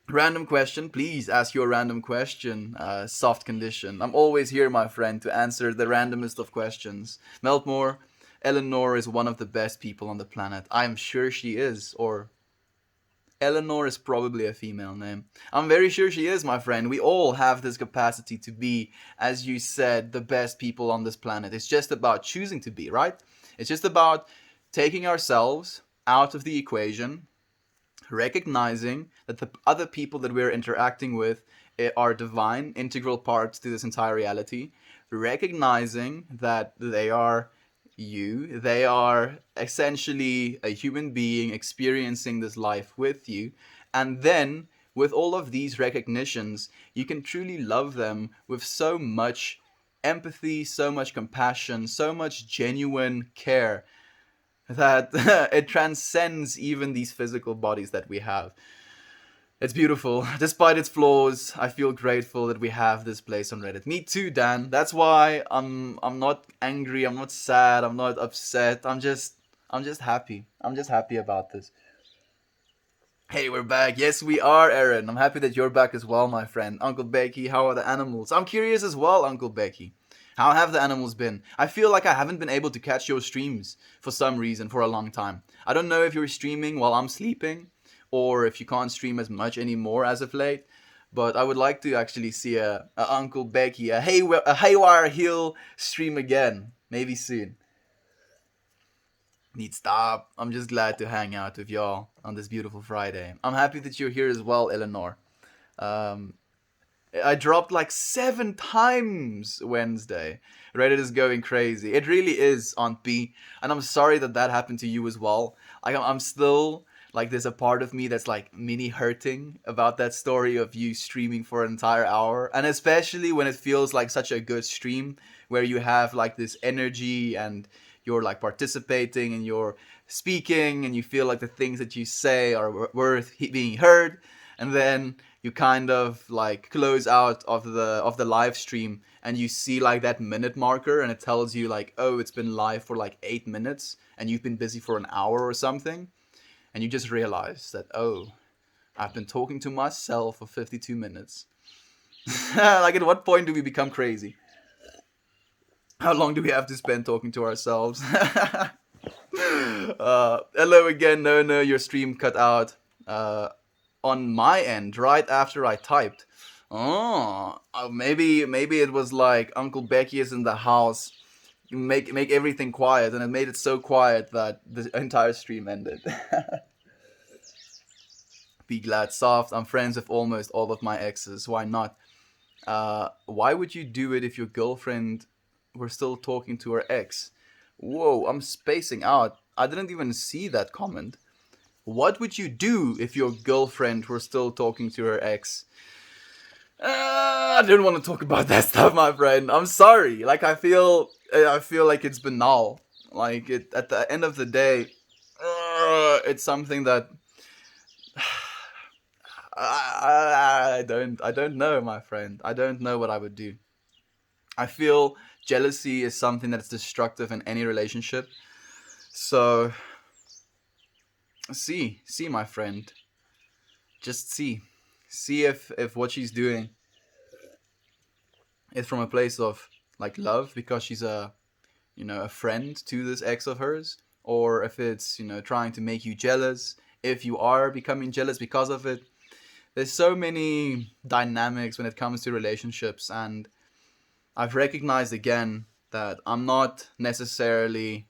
Random question, please ask your random question. Soft condition. I'm always here, my friend, to answer the randomest of questions. Meltmore, Eleanor is one of the best people on the planet. I'm sure she is. Or Eleanor is probably a female name. I'm very sure she is, my friend. We all have this capacity to be, as you said, the best people on this planet. It's just about choosing to be, right? It's just about taking ourselves out of the equation, recognizing that the other people that we're interacting with are divine, integral parts to this entire reality, recognizing that they are you, they are essentially a human being experiencing this life with you, and then with all of these recognitions, you can truly love them with so much empathy, so much compassion, so much genuine care that it transcends even these physical bodies that we have. It's beautiful. Despite its flaws, I feel grateful that we have this place on Reddit. Me too, Dan. That's why I'm not angry, I'm not sad, I'm not upset. I'm just happy. I'm just happy about this. Hey, we're back. Yes, we are, Aaron. I'm happy that you're back as well, my friend. Uncle Becky, how are the animals? I'm curious as well, Uncle Becky. How have the animals been? I feel like I haven't been able to catch your streams for some reason for a long time. I don't know if you're streaming while I'm sleeping or if you can't stream as much anymore as of late, but I would like to actually see a Uncle Becky, a Haywire Hill stream again, maybe soon. Need stop. I'm just glad to hang out with y'all on this beautiful Friday. I'm happy that you're here as well, Eleanor. Um, I dropped like 7 times Wednesday. Reddit is going crazy. It really is, Aunt B. And I'm sorry that that happened to you as well. I'm still like there's a part of me that's like mini hurting about that story of you streaming for an entire hour, and especially when it feels like such a good stream where you have like this energy and you're like participating and you're speaking and you feel like the things that you say are worth being heard, and then you kind of like close out of the live stream and you see like that minute marker and it tells you like, oh, it's been live for like 8 minutes and you've been busy for an hour or something, and you just realize that, oh, I've been talking to myself for 52 minutes. Like at what point do we become crazy? How long do we have to spend talking to ourselves? Hello again. No, your stream cut out. on my end right after I typed. Oh, maybe it was like Uncle Becky is in the house. Make everything quiet, and it made it so quiet that the entire stream ended. Be glad, soft. I'm friends with almost all of my exes. Why not? Why would you do it if your girlfriend were still talking to her ex? Whoa, I'm spacing out. I didn't even see that comment. What would you do if your girlfriend were still talking to her ex? I don't want to talk about that stuff, my friend. I'm sorry. Like I feel like it's banal. Like it at the end of the day, it's something that I don't know, my friend. I don't know what I would do. I feel jealousy is something that's destructive in any relationship. So see, my friend. Just see if what she's doing is from a place of like love because she's a friend to this ex of hers, or if it's trying to make you jealous. If you are becoming jealous because of it, there's so many dynamics when it comes to relationships, and I've recognized again that I'm not necessarily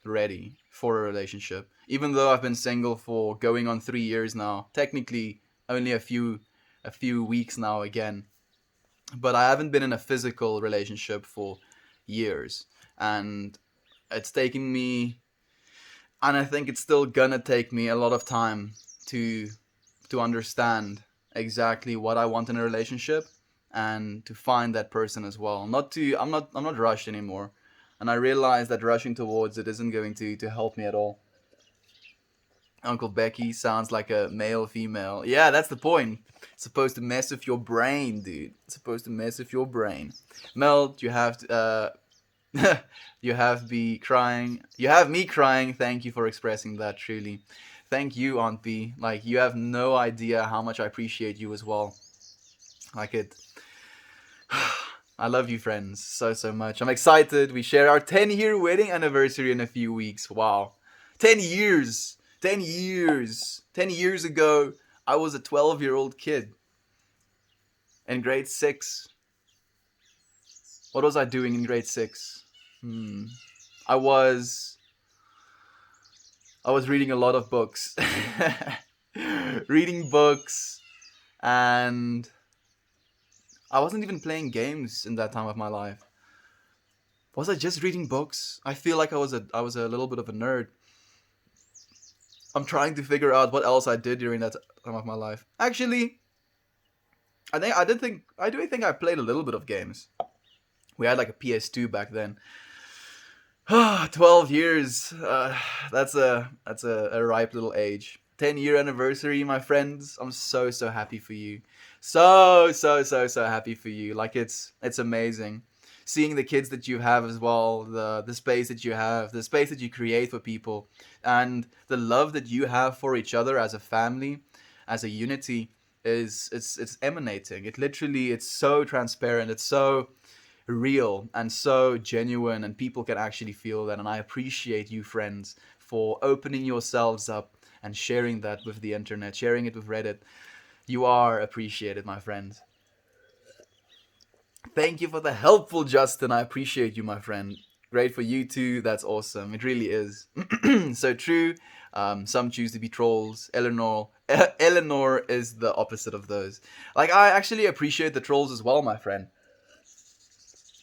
ready for a relationship. Even though I've been single for going on 3 years now, technically only a few weeks now again. But I haven't been in a physical relationship for years. And it's taken me, and I think it's still gonna take me a lot of time to understand exactly what I want in a relationship and to find that person as well. Not to I'm not rushed anymore. And I realize that rushing towards it isn't going to help me at all. Uncle Becky sounds like a male female. Yeah, that's the point. It's supposed to mess with your brain, dude. It's supposed to mess with your brain. Mel, you have to, you have be crying. You have me crying. Thank you for expressing that. Truly, thank you, Aunt B. Like you have no idea how much I appreciate you as well. Like it. I love you, friends, so much. I'm excited. We share our 10-year wedding anniversary in a few weeks. Wow, 10 years. 10 years. 10 years ago, I was a 12-year-old kid in grade six. What was I doing in grade six? Hmm. I was I was reading a lot of books. Reading books, and I wasn't even playing games in that time of my life. Was I just reading books? I feel like I was a little bit of a nerd. I'm trying to figure out what else I did during that time of my life. Actually, I do think I played a little bit of games. We had like a PS2 back then. 12 years. That's a ripe little age. 10-year anniversary, my friends. I'm so happy for you. So happy for you. Like it's amazing. Seeing the kids that you have as well, the space that you have, the space that you create for people, and the love that you have for each other as a family, as a unity, it's emanating. It's so transparent. It's so real and so genuine, and people can actually feel that. And I appreciate you, friends, for opening yourselves up and sharing that with the internet, sharing it with Reddit. You are appreciated, my friends. Thank you for the helpful, Justin. I appreciate you, my friend. Great for you too. That's awesome. It really is. So true. Some choose to be trolls. Eleanor is the opposite of those. Like I actually appreciate the trolls as well, my friend.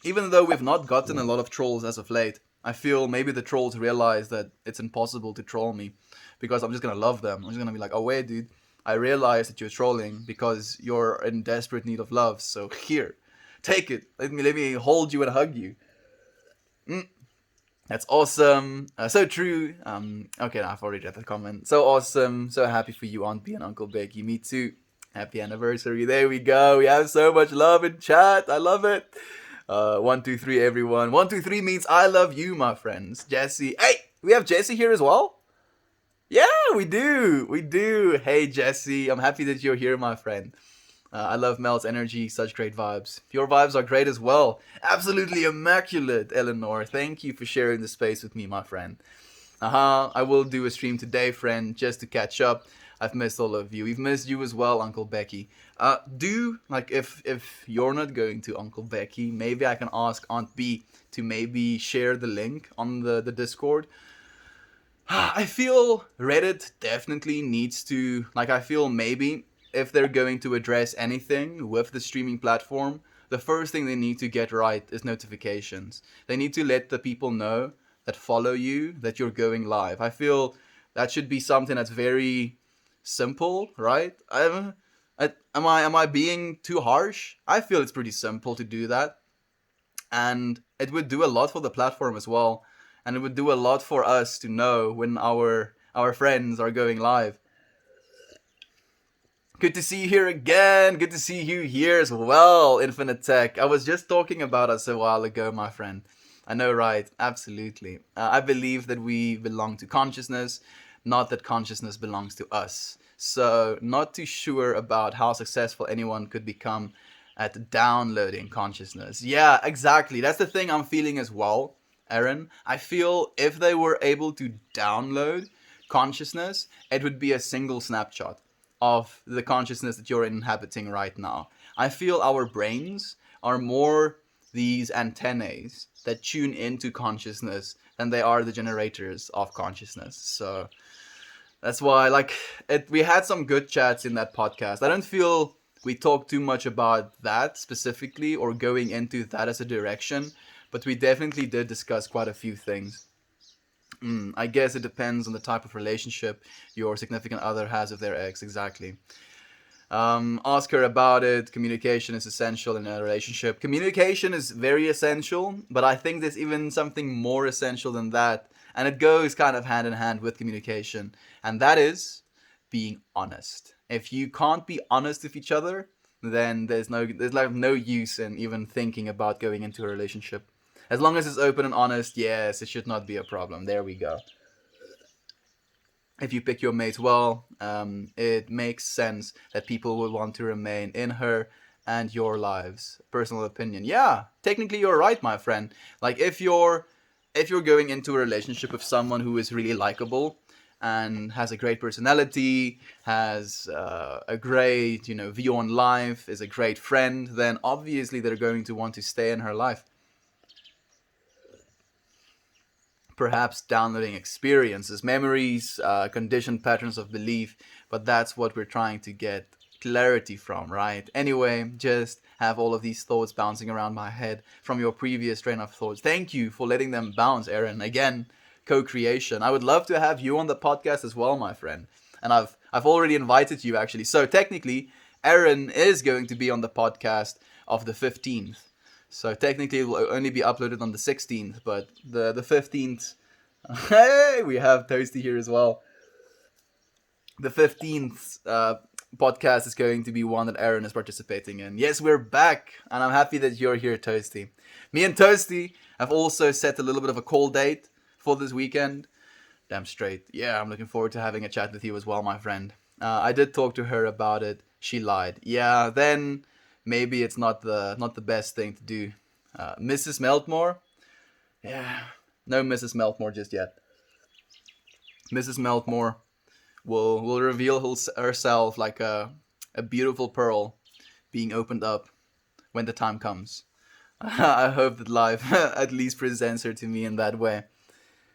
Even though we've not gotten a lot of trolls as of late, I feel maybe the trolls realize that it's impossible to troll me because I'm just gonna love them. I'm just gonna be like, oh wait, dude, I realize that you're trolling because you're in desperate need of love. So here, take it. Let me hold you and hug you. Mm, that's awesome. So true. Okay, I've already read the comment. So awesome. So happy for you, Aunt B and Uncle Becky. Me too. Happy anniversary. There we go. We have so much love in chat. I love it. 1, 2, 3, everyone. 1, 2, 3 means I love you, my friends. Jesse. Hey, we have Jesse here as well. Yeah, we do. We do. Hey, Jesse. I'm happy that you're here, my friend. I love Mel's energy. Such great vibes. Your vibes are great as well. Absolutely immaculate, Eleanor. Thank you for sharing the space with me, my friend. I will do a stream today, friend, just to catch up. I've missed all of you. We've missed you as well, Uncle Becky. Do like if you're not going to Uncle Becky, maybe I can ask Aunt B to maybe share the link on the Discord. I feel Reddit definitely needs to, like, I feel maybe if they're going to address anything with the streaming platform, the first thing they need to get right is notifications. They need to let the people know that follow you that you're going live. I feel that should be something that's very simple, right? Am I being too harsh? I feel it's pretty simple to do that, and it would do a lot for the platform as well, and it would do a lot for us to know when our friends are going live. Good to see you here again. Good to see you here as well, Infinite Tech. I was just talking about us a while ago, my friend. I know, right? Absolutely. I believe that we belong to consciousness, not that consciousness belongs to us. So, not too sure about how successful anyone could become at downloading consciousness. Yeah, exactly. That's the thing I'm feeling as well, Aaron. I feel if they were able to download consciousness, it would be a single snapshot of the consciousness that you're inhabiting right now. I feel our brains are more these antennae that tune into consciousness than they are the generators of consciousness. So that's why, like, we had some good chats in that podcast. I don't feel we talked too much about that specifically or going into that as a direction, but we definitely did discuss quite a few things. I guess it depends on the type of relationship your significant other has with their ex. Exactly. Ask her about it. Communication is essential in a relationship. Communication is very essential, but I think there's even something more essential than that, and it goes kind of hand in hand with communication, and that is being honest. If you can't be honest with each other, then there's like no use in even thinking about going into a relationship. As long as it's open and honest, yes, it should not be a problem. There we go. If you pick your mate well, it makes sense that people will want to remain in her and your lives. Personal opinion. Yeah, technically you're right, my friend. Like if you're going into a relationship with someone who is really likable and has a great personality, has a great view on life, is a great friend, then obviously they're going to want to stay in her life. Perhaps downloading experiences, memories, conditioned patterns of belief, but that's what we're trying to get clarity from, right? Anyway, just have all of these thoughts bouncing around my head from your previous train of thoughts. Thank you for letting them bounce, Aaron. Again, co-creation. I would love to have you on the podcast as well, my friend. And I've already invited you actually. So technically, Aaron is going to be on the podcast of the 15th. So technically it will only be uploaded on the 16th, but the 15th, hey, we have Toasty here as well. The 15th podcast is going to be one that Aaron is participating in. Yes, we're back, and I'm happy that you're here, Toasty. Me and Toasty have also set a little bit of a call date for this weekend. Damn straight. Yeah, I'm looking forward to having a chat with you as well, my friend. I did talk to her about it. She lied. Yeah, then maybe it's not the best thing to do. Mrs. Meltmore? Yeah, no Mrs. Meltmore just yet. Mrs. Meltmore will reveal herself like a beautiful pearl being opened up when the time comes. I hope that life at least presents her to me in that way.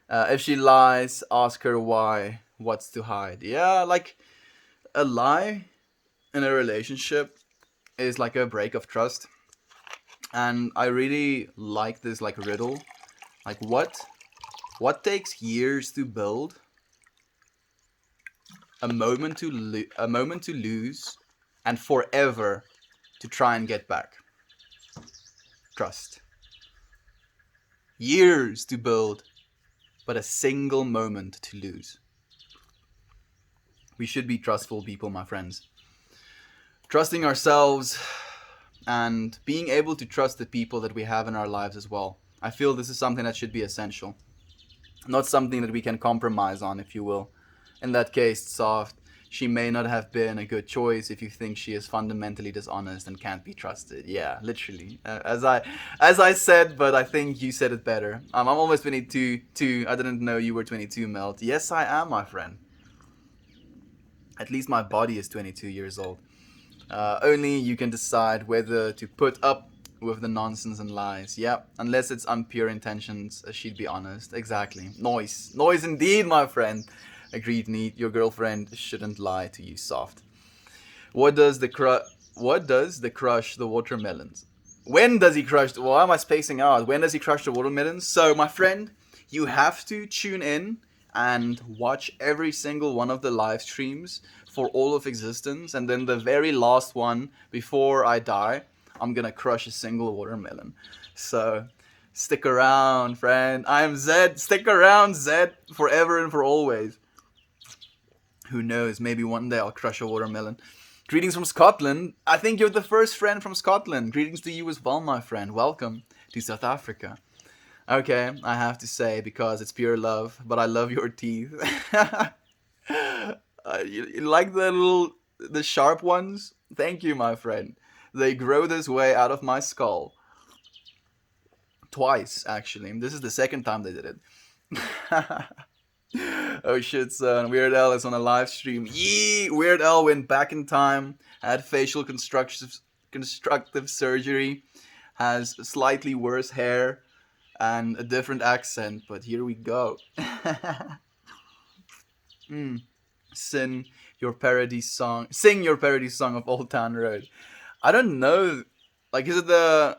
If she lies, ask her why. What's to hide? Yeah, like a lie in a relationship is like a break of trust. And I really like this like riddle. Like what takes years to build, a moment to lose, and forever to try and get back? Trust. Years to build, but a single moment to lose. We should be trustful people, my friends. Trusting ourselves and being able to trust the people that we have in our lives as well. I feel this is something that should be essential. Not something that we can compromise on, if you will. In that case, Soft, she may not have been a good choice if you think she is fundamentally dishonest and can't be trusted. Yeah, literally. As I said, but I think you said it better. I'm almost 22. I didn't know you were 22, Melt. Yes, I am, my friend. At least my body is 22 years old. Only you can decide whether to put up with the nonsense and lies. Yep, unless it's unpure intentions, she'd be honest. Exactly. Noise. Noise indeed, my friend. Agreed, Neat. Your girlfriend shouldn't lie to you, soft. What does the What does the crush the watermelons? When does he crush? Why am I spacing out? When does he crush the watermelons? So, my friend, you have to tune in and watch every single one of the live streams for all of existence, and then the very last one before I die, I'm gonna crush a single watermelon. So, stick around, friend. I am Zed. Stick around, Zed, forever and for always. Who knows? Maybe one day I'll crush a watermelon. Greetings from Scotland. I think you're the first friend from Scotland. Greetings to you as well, my friend. Welcome to South Africa. Okay, I have to say, because it's pure love, but I love your teeth. You like the sharp ones? Thank you, my friend. They grow this way out of my skull. Twice, actually. This is the second time they did it. Oh shit, son. Weird Al is on a live stream. Yee! Weird Al went back in time, had facial constructive surgery, has slightly worse hair, and a different accent, but here we go. mm. Sing your parody song. Sing your parody song of Old Town Road. I don't know. Like, is it the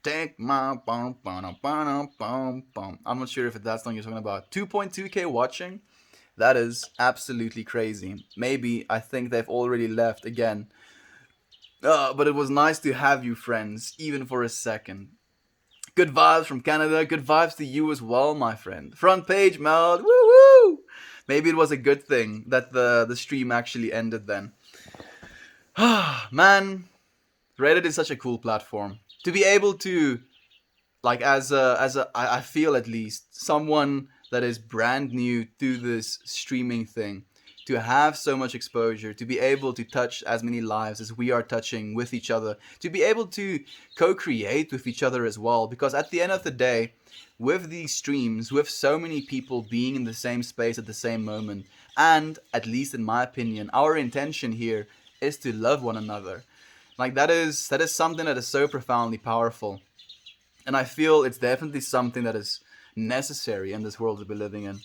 Take my bum bum bum bum bum? I'm not sure if it's that song you're talking about. 2.2k watching. That is absolutely crazy. Maybe I think they've already left again. But it was nice to have you, friends, even for a second. Good vibes from Canada. Good vibes to you as well, my friend. Front page, Mel. Woo woo! Maybe it was a good thing that the stream actually ended then. Man, Reddit is such a cool platform. To be able to, like, I feel at least, someone that is brand new to this streaming thing, to have so much exposure, to be able to touch as many lives as we are touching with each other, to be able to co-create with each other as well, because at the end of the day, with these streams, with so many people being in the same space at the same moment, and at least in my opinion, our intention here is to love one another. Like, that is something that is so profoundly powerful, and I feel it's definitely something that is necessary in this world that we're living in.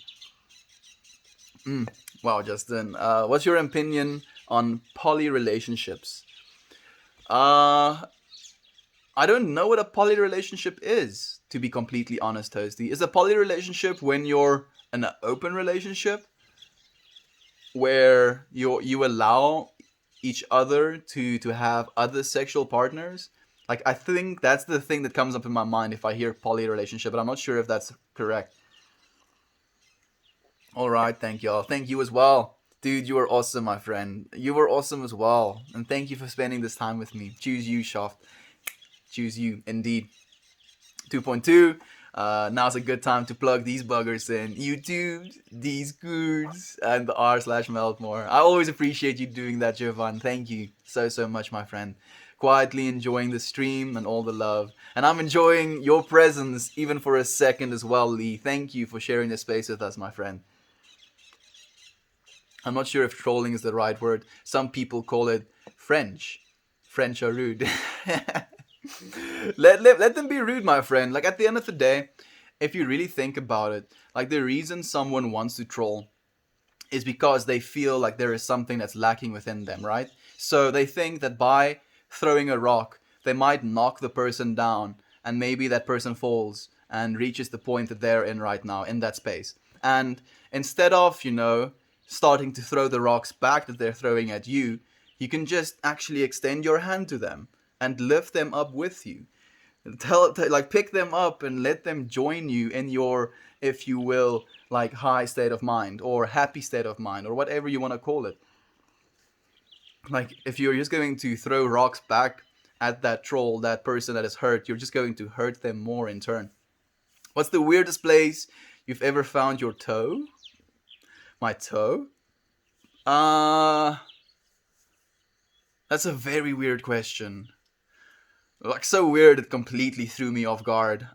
Wow, Justin, what's your opinion on poly relationships? Uh, I don't know what a poly relationship is, to be completely honest, Toasty. Is a poly relationship when you're in an open relationship where you allow each other to have other sexual partners? Like, I think that's the thing that comes up in my mind if I hear poly relationship, but I'm not sure if that's correct. All right, thank you all. Thank you as well. Dude, you were awesome, my friend. You were awesome as well. And thank you for spending this time with me. Choose you, Shaft. Choose you, indeed. 2.2. Now's a good time to plug these buggers in. YouTube, these goods, and the r/Meltmore. I always appreciate you doing that, Jovan. Thank you so much, my friend. Quietly enjoying the stream and all the love. And I'm enjoying your presence even for a second as well, Lee. Thank you for sharing the space with us, my friend. I'm not sure if trolling is the right word. Some people call it French. French are rude. Let them be rude, my friend. Like, at the end of the day, if you really think about it, like, the reason someone wants to troll is because they feel like there is something that's lacking within them, right? So they think that by throwing a rock, they might knock the person down, and maybe that person falls and reaches the point that they're in right now, in that space. And instead of, starting to throw the rocks back that they're throwing at you, you can just actually extend your hand to them and lift them up with you. Like, pick them up and let them join you in your, if you will, like, high state of mind or happy state of mind or whatever you want to call it. Like, if you're just going to throw rocks back at that troll, that person that is hurt, you're just going to hurt them more in turn. What's the weirdest place you've ever found your toe? My toe? That's a very weird question. Like, so weird it completely threw me off guard.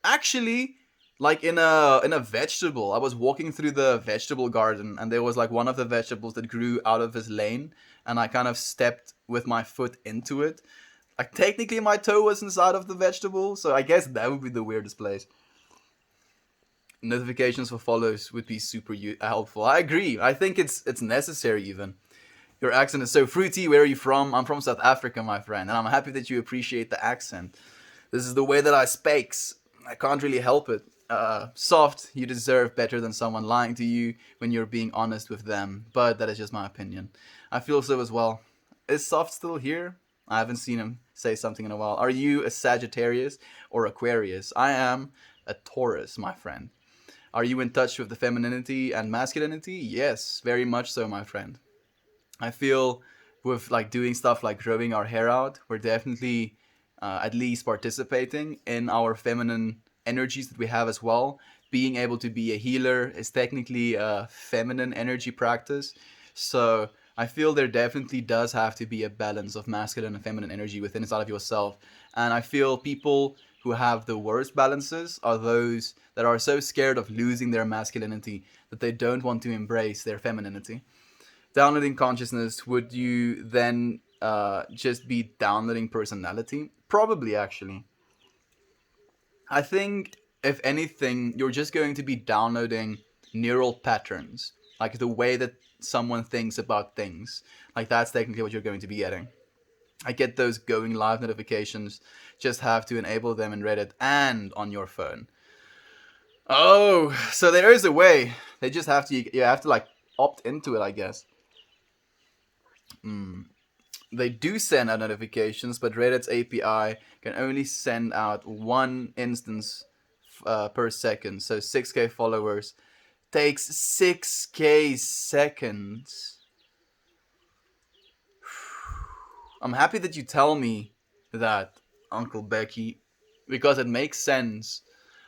Actually, like in a vegetable. I was walking through the vegetable garden, and there was like one of the vegetables that grew out of his lane, and I kind of stepped with my foot into it. Like technically, my toe was inside of the vegetable, so I guess that would be the weirdest place. Notifications for follows would be super helpful. I agree. I think it's necessary even. Your accent is so fruity. Where are you from? I'm from South Africa, my friend, and I'm happy that you appreciate the accent. This is the way that I speaks. I can't really help it. Soft, you deserve better than someone lying to you when you're being honest with them. But that is just my opinion. I feel so as well. Is Soft still here? I haven't seen him say something in a while. Are you a Sagittarius or Aquarius? I am a Taurus, my friend. Are you in touch with the femininity and masculinity? Yes, very much so, my friend. I feel with like doing stuff like growing our hair out, we're definitely at least participating in our feminine energies that we have as well. Being able to be a healer is technically a feminine energy practice. So I feel there definitely does have to be a balance of masculine and feminine energy within inside of yourself. And I feel people who have the worst balances are those that are so scared of losing their masculinity that they don't want to embrace their femininity. Downloading consciousness, would you then just be downloading personality? Probably, actually. I think, if anything, you're just going to be downloading neural patterns, like the way that someone thinks about things. Like, that's technically what you're going to be getting. I get those going live notifications, just have to enable them in Reddit and on your phone. Oh, so there is a way. They just have to, you have to like opt into it, I guess. They do send out notifications, but Reddit's API can only send out one instance per second. So 6K followers takes 6K seconds. I'm happy that you tell me that, Uncle Becky, because it makes sense.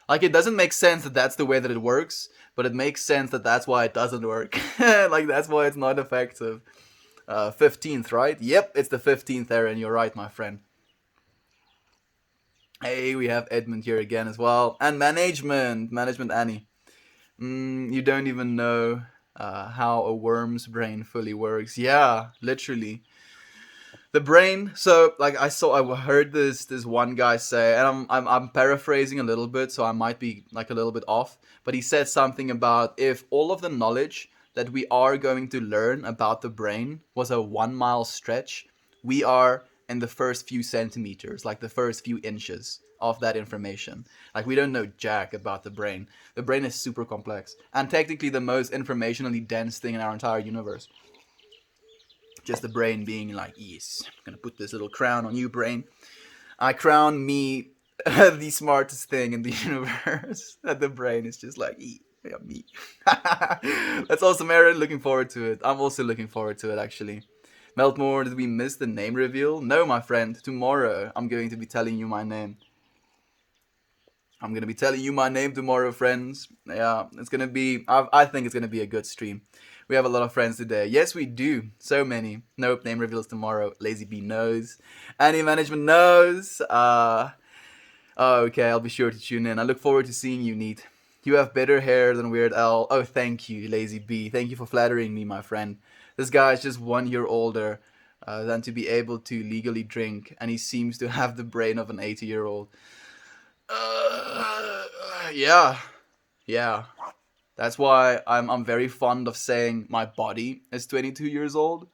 Like, it doesn't make sense that that's the way that it works, but it makes sense that that's why it doesn't work. Like, that's why it's not effective. 15th, right? Yep, it's the 15th era, and you're right, my friend. Hey, we have Edmund here again as well. And Management Annie. You don't even know how a worm's brain fully works. Yeah, literally. The brain. So, like, I heard this one guy say, and I'm paraphrasing a little bit, so I might be like a little bit off. But he said something about if all of the knowledge that we are going to learn about the brain was a 1 mile stretch, we are in the first few centimeters, like the first few inches of that information. Like, we don't know jack about the brain. The brain is super complex and technically the most informationally dense thing in our entire universe. Just the brain being like, yes, I'm gonna put this little crown on you, brain. I crown me the smartest thing in the universe. And the brain is just like, yeah, me. That's awesome, Aaron. Looking forward to it. I'm also looking forward to it, actually. Meltmore, did we miss the name reveal? No, my friend. Tomorrow, I'm going to be telling you my name. I'm going to be telling you my name tomorrow, friends. Yeah, it's going to be, I think it's going to be a good stream. We have a lot of friends today. Yes, we do. So many. Nope, name reveals tomorrow. Lazy B knows. Any management knows. Okay, I'll be sure to tune in. I look forward to seeing you, Neat. You have better hair than Weird Al. Oh, thank you, Lazy B. Thank you for flattering me, my friend. This guy is just 1 year older than to be able to legally drink, and he seems to have the brain of an 80-year-old. Yeah. Yeah. That's why I'm very fond of saying my body is 22 years old.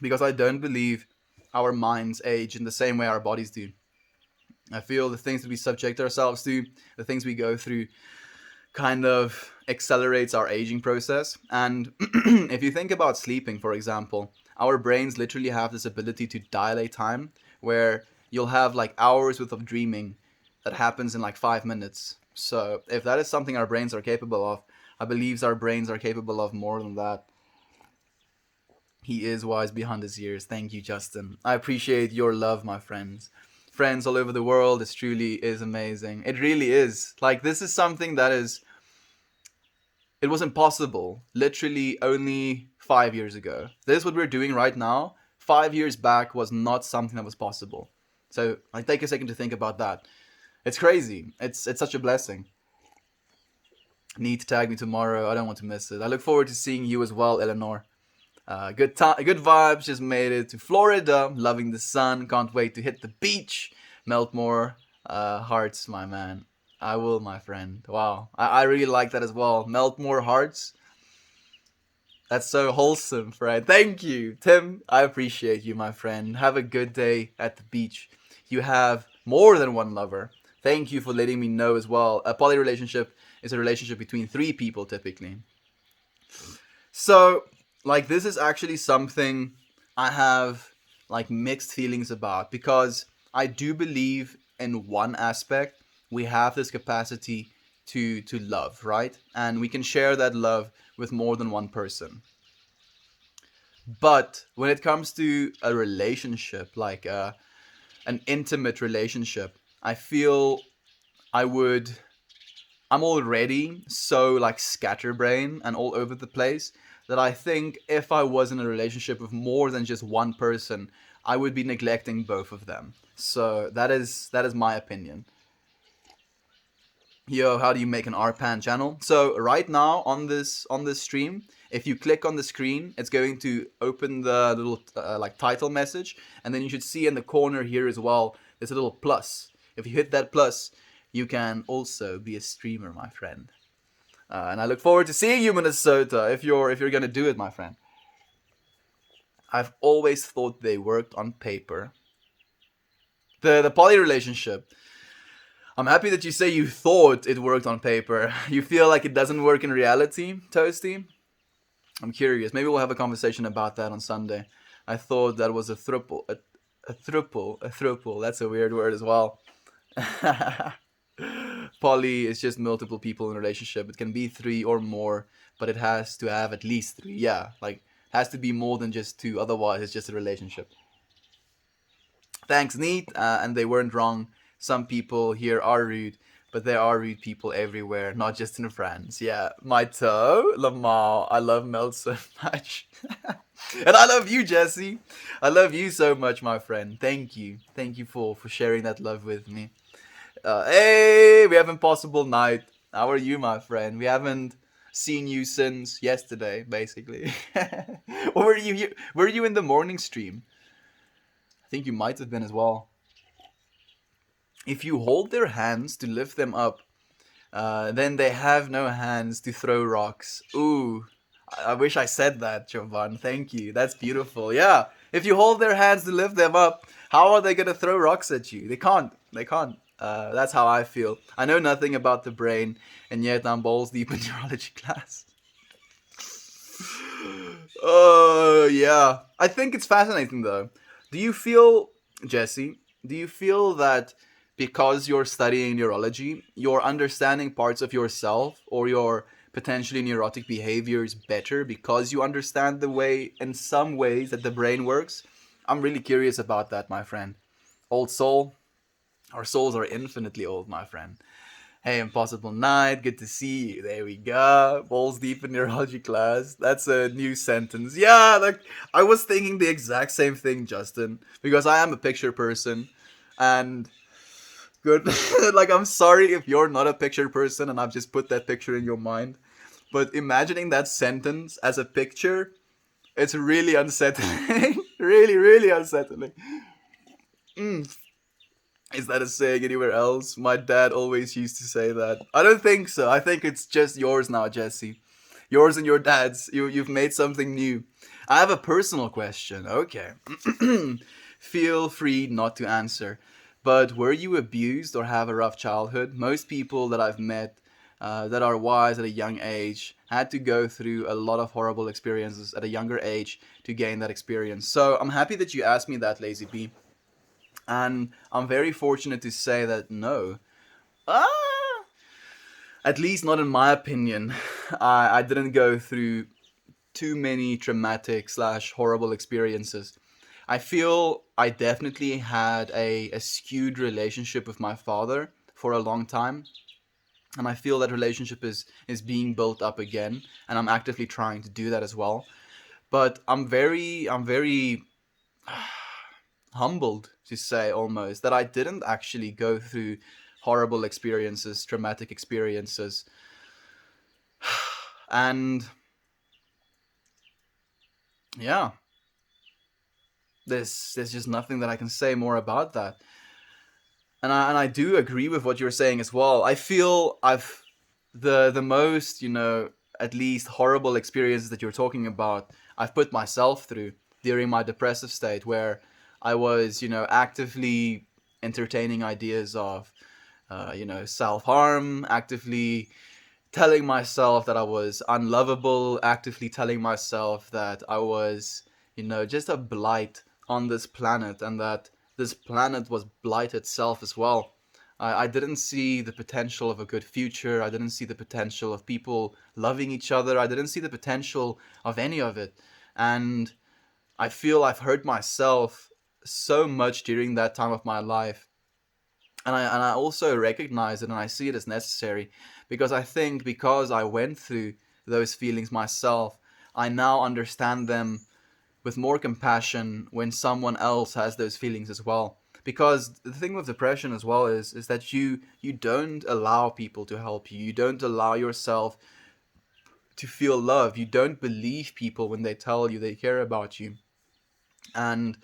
Because I don't believe our minds age in the same way our bodies do. I feel the things that we subject ourselves to, the things we go through, kind of accelerates our aging process. And if you think about sleeping, for example, our brains literally have this ability to dilate time, where you'll have like hours worth of dreaming that happens in like 5 minutes. So if that is something our brains are capable of, I believe our brains are capable of more than that. He is wise behind his years. Thank you, Justin. I appreciate your love, my friends. Friends all over the world, this truly is amazing. It really is. Like, this is something that is... It was impossible, literally only 5 years ago. This, what we're doing right now, 5 years back was not something that was possible. So, like, take a second to think about that. It's crazy. It's such a blessing. Need to tag me tomorrow. I don't want to miss it. I look forward to seeing you as well, Eleanor. Good time, good vibes. Just made it to Florida. Loving the sun. Can't wait to hit the beach. Melt more hearts, my man. I will, my friend. Wow, I really like that as well. Melt more hearts. That's so wholesome, friend. Thank you, Tim. I appreciate you, my friend. Have a good day at the beach. You have more than one lover. Thank you for letting me know as well. A poly relationship is a relationship between three people typically. So, like, this is actually something I have like mixed feelings about because I do believe in one aspect we have this capacity to love, right? And we can share that love with more than one person. But when it comes to a relationship, like an intimate relationship, I feel I would I'm already so like scatterbrain and all over the place that I think if I was in a relationship with more than just one person, I would be neglecting both of them. So that is my opinion. Yo, how do you make an RPAN channel? So right now on this stream, if you click on the screen, it's going to open the little like title message, and then you should see in the corner here as well. There's a little plus. If you hit that plus, you can also be a streamer, my friend. And I look forward to seeing you, Minnesota. If you're gonna do it, my friend. I've always thought they worked on paper. The poly relationship. I'm happy that you say you thought it worked on paper. You feel like it doesn't work in reality, Toasty? I'm curious. Maybe we'll have a conversation about that on Sunday. I thought that was a thruple. A thruple. A thruple. That's a weird word as well. Poly is just multiple people in a relationship. It can be three or more, but it has to have at least three. Yeah, like has to be more than just two. Otherwise, it's just a relationship. Thanks, Neat. And they weren't wrong. Some people here are rude, but there are rude people everywhere, not just in France. Yeah, my toe, Lamar. I love Mel so much. And I love you, Jesse. I love you so much, my friend. Thank you. Thank you for sharing that love with me. Hey, we have Impossible Night. How are you, my friend? We haven't seen you since yesterday, basically. Or were you? Were you in the morning stream? I think you might have been as well. If you hold their hands to lift them up, then they have no hands to throw rocks. Ooh, I wish I said that, Jovan. Thank you. That's beautiful. Yeah. If you hold their hands to lift them up, how are they gonna throw rocks at you? They can't. They can't. That's how I feel. I know nothing about the brain, and yet I'm balls deep in neurology class. Oh yeah. I think it's fascinating though. Do you feel, Jesse? Do you feel that because you're studying neurology, you're understanding parts of yourself or your potentially neurotic behaviors better because you understand the way, in some ways, that the brain works? I'm really curious about that, my friend. Old soul. Our souls are infinitely old, my friend. Hey, Impossible Night, good to see you. There we go. Balls deep in neurology class. That's a new sentence. Yeah, like I was thinking the exact same thing, Justin, because I am a picture person, and good. Like I'm sorry if you're not a picture person and I've just put that picture in your mind, but imagining that sentence as a picture, it's really unsettling. Really, really unsettling. Mm. Is that a saying anywhere else? My dad always used to say that. I don't think so. I think it's just yours now, Jesse. Yours and your dad's. You've made something new. I have a personal question. Okay. Feel free not to answer. But were you abused or have a rough childhood? Most people that I've met that are wise at a young age had to go through a lot of horrible experiences at a younger age to gain that experience. So I'm happy that you asked me that, Lazy B. And I'm very fortunate to say that no. Ah, at least not in my opinion. I didn't go through too many traumatic slash horrible experiences. I feel I definitely had a skewed relationship with my father for a long time. And I feel that relationship is being built up again. And I'm actively trying to do that as well. But I'm very humbled to say almost that I didn't actually go through horrible experiences, traumatic experiences. And yeah, there's just nothing that I can say more about that. And I do agree with what you're saying as well. I feel I've the most, at least horrible experiences that you're talking about, I've put myself through during my depressive state, where I was, actively entertaining ideas of, self harm, actively telling myself that I was unlovable, actively telling myself that I was, just a blight on this planet, and that this planet was blight itself as well. I didn't see the potential of a good future. I didn't see the potential of people loving each other. I didn't see the potential of any of it. And I feel I've hurt myself so much during that time of my life. And I also recognize it, and I see it as necessary, because I think because I went through those feelings myself, I now understand them with more compassion when someone else has those feelings as well. Because the thing with depression as well is that you don't allow people to help you. You don't allow yourself to feel love. You don't believe people when they tell you they care about you. And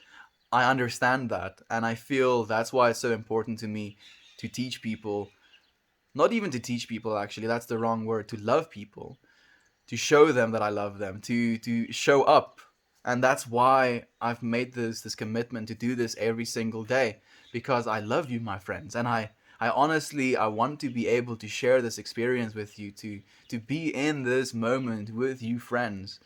I understand that, and I feel that's why it's so important to me to teach people, not even to teach people actually, that's the wrong word, to love people, to show them that I love them, to show up. And that's why I've made this commitment to do this every single day, because I love you, my friends, and I honestly, I want to be able to share this experience with you, to be in this moment with you friends,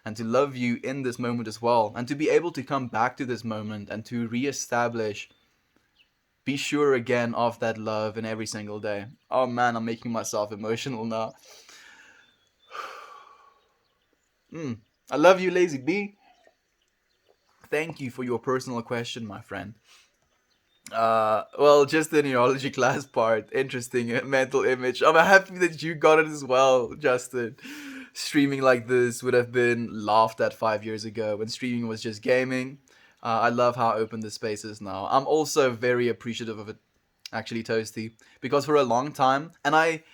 and to love you in this moment as well, and to be able to come back to this moment and to reestablish, be sure again of that love in every single day. Oh man, I'm making myself emotional now. I love you, Lazy B. Thank you for your personal question, my friend. Well, just the neurology class part, interesting mental image. I'm happy that you got it as well, Justin. Streaming like this would have been laughed at 5 years ago when streaming was just gaming. I love how open the space is now. I'm also very appreciative of it, actually, Toasty, because for a long time, and I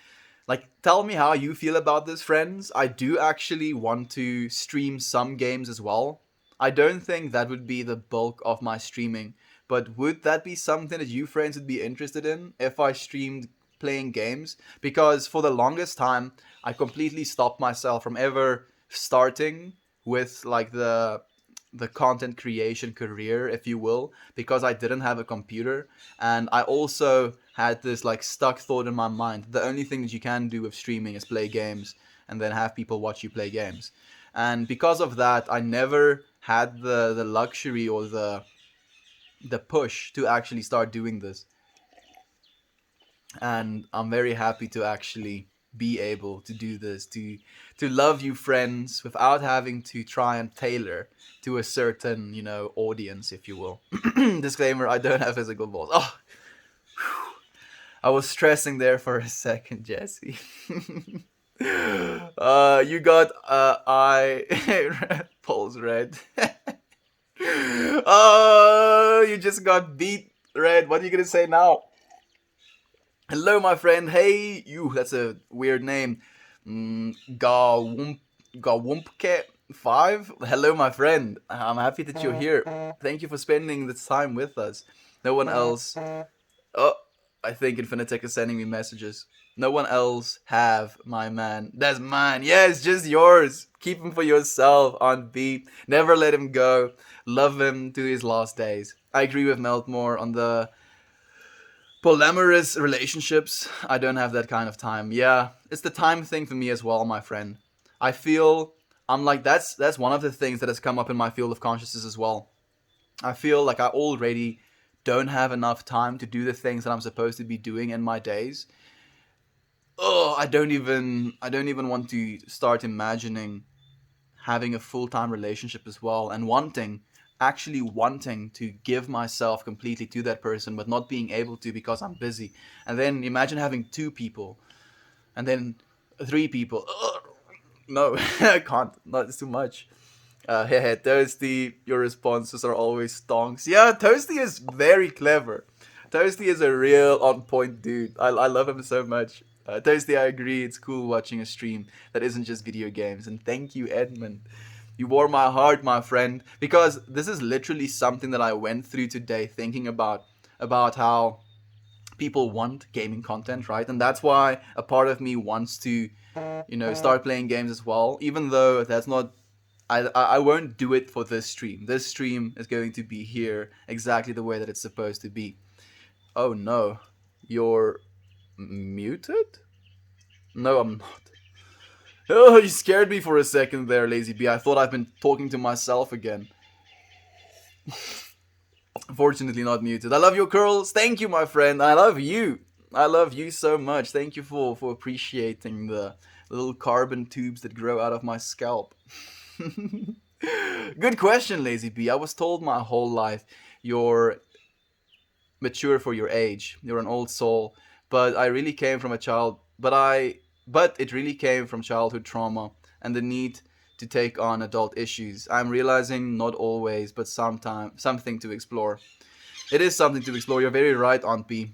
like, tell me how you feel about this, friends. I do actually want to stream some games as well. I don't think that would be the bulk of my streaming, but would that be something that you friends would be interested in if I streamed playing games? Because for the longest time, I completely stopped myself from ever starting with like the content creation career, if you will, because I didn't have a computer. And I also had this like stuck thought in my mind: the only thing that you can do with streaming is play games and then have people watch you play games. And because of that, I never had the luxury or the push to actually start doing this. And I'm very happy to actually be able to do this, to love you friends without having to try and tailor to a certain, audience, if you will. Disclaimer: I don't have physical balls. Oh, I was stressing there for a second, Jesse. You got I pulse red. Oh, you just got beat, red. What are you gonna say now? Hello, my friend. Hey, you. That's a weird name. Gawump Gawumpke 5. Hello, my friend. I'm happy that you're here. Thank you for spending this time with us. No one else. Oh, I think Infinitech is sending me messages. No one else have my man. That's mine. Yeah, it's just yours. Keep him for yourself on beat. Never let him go. Love him to his last days. I agree with Meltmore on the polyamorous relationships. I don't have that kind of time. Yeah, it's the time thing for me as well, my friend. I feel I'm like that's one of the things that has come up in my field of consciousness as well. I feel like I already don't have enough time to do the things that I'm supposed to be doing in my days. Oh, I don't even want to start imagining having a full-time relationship as well, and actually wanting to give myself completely to that person, but not being able to because I'm busy. And then imagine having two people, and then three people. Ugh, no, I can't. Not it's too much. Toasty, your responses are always stonks. Yeah, Toasty is very clever. Toasty is a real on point dude. I love him so much. Toasty, I agree. It's cool watching a stream that isn't just video games. And thank you, Edmund. You warm my heart, my friend, because this is literally something that I went through today, thinking about how people want gaming content, right? And that's why a part of me wants to, start playing games as well. Even though that's not, I won't do it for this stream. This stream is going to be here exactly the way that it's supposed to be. Oh no, you're muted? No, I'm not. Oh, you scared me for a second there, Lazy B. I thought I've been talking to myself again. Fortunately, not muted. I love your curls. Thank you, my friend. I love you. I love you so much. Thank you for appreciating the little carbon tubes that grow out of my scalp. Good question, Lazy B. I was told my whole life you're mature for your age. You're an old soul. But I really came from a child. But it really came from childhood trauma and the need to take on adult issues. I'm realizing not always, but sometimes something to explore. It is something to explore. You're very right, Aunt B.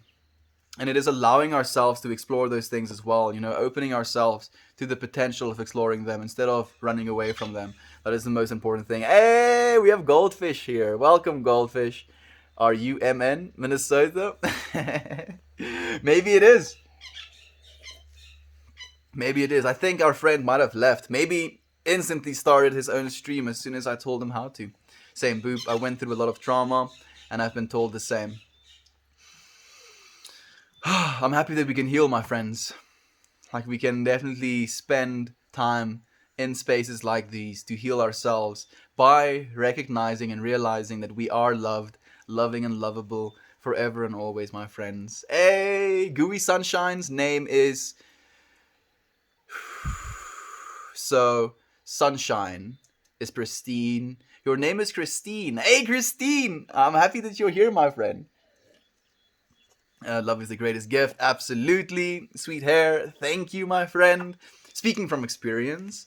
And it is allowing ourselves to explore those things as well, opening ourselves to the potential of exploring them instead of running away from them. That is the most important thing. Hey, we have Goldfish here. Welcome, Goldfish. Are you MN, Minnesota? Maybe it is. Maybe it is. I think our friend might have left. Maybe instantly started his own stream as soon as I told him how to. Same boop. I went through a lot of trauma and I've been told the same. I'm happy that we can heal, my friends. Like, we can definitely spend time in spaces like these to heal ourselves by recognizing and realizing that we are loved, loving and lovable forever and always, my friends. Hey, Gooey Sunshine's name is... So, Sunshine is Pristine. Your name is Christine. Hey, Christine! I'm happy that you're here, my friend. Love is the greatest gift. Absolutely. Sweet hair. Thank you, my friend. Speaking from experience,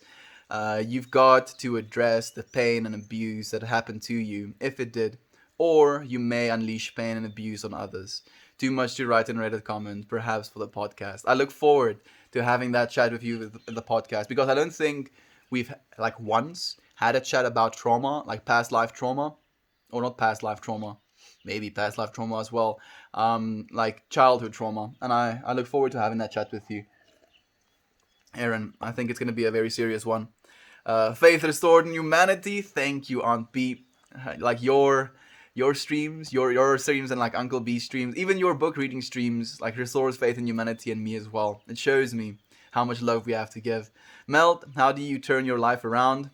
you've got to address the pain and abuse that happened to you, if it did, or you may unleash pain and abuse on others. Too much to write in Reddit comment, perhaps for the podcast. I look forward to having that chat with you in the podcast, because I don't think we've once had a chat about trauma, like past life trauma, or not past life trauma, maybe past life trauma as well, like childhood trauma. And I look forward to having that chat with you, Aaron. I think it's going to be a very serious one. Faith restored in humanity. Thank you, Aunt B. Like your streams, your streams, and like Uncle B streams, even your book reading streams, like restores faith in humanity and me as well. It shows me how much love we have to give. Melt, how do you turn your life around?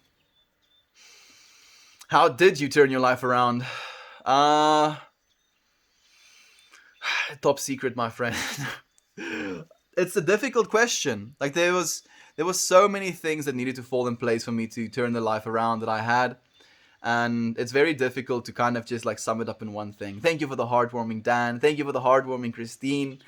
How did you turn your life around? Top secret, my friend. It's a difficult question. Like, there was so many things that needed to fall in place for me to turn the life around that I had. And it's very difficult to kind of just like sum it up in one thing. Thank you for the heartwarming Dan. Thank you for the heartwarming Christine.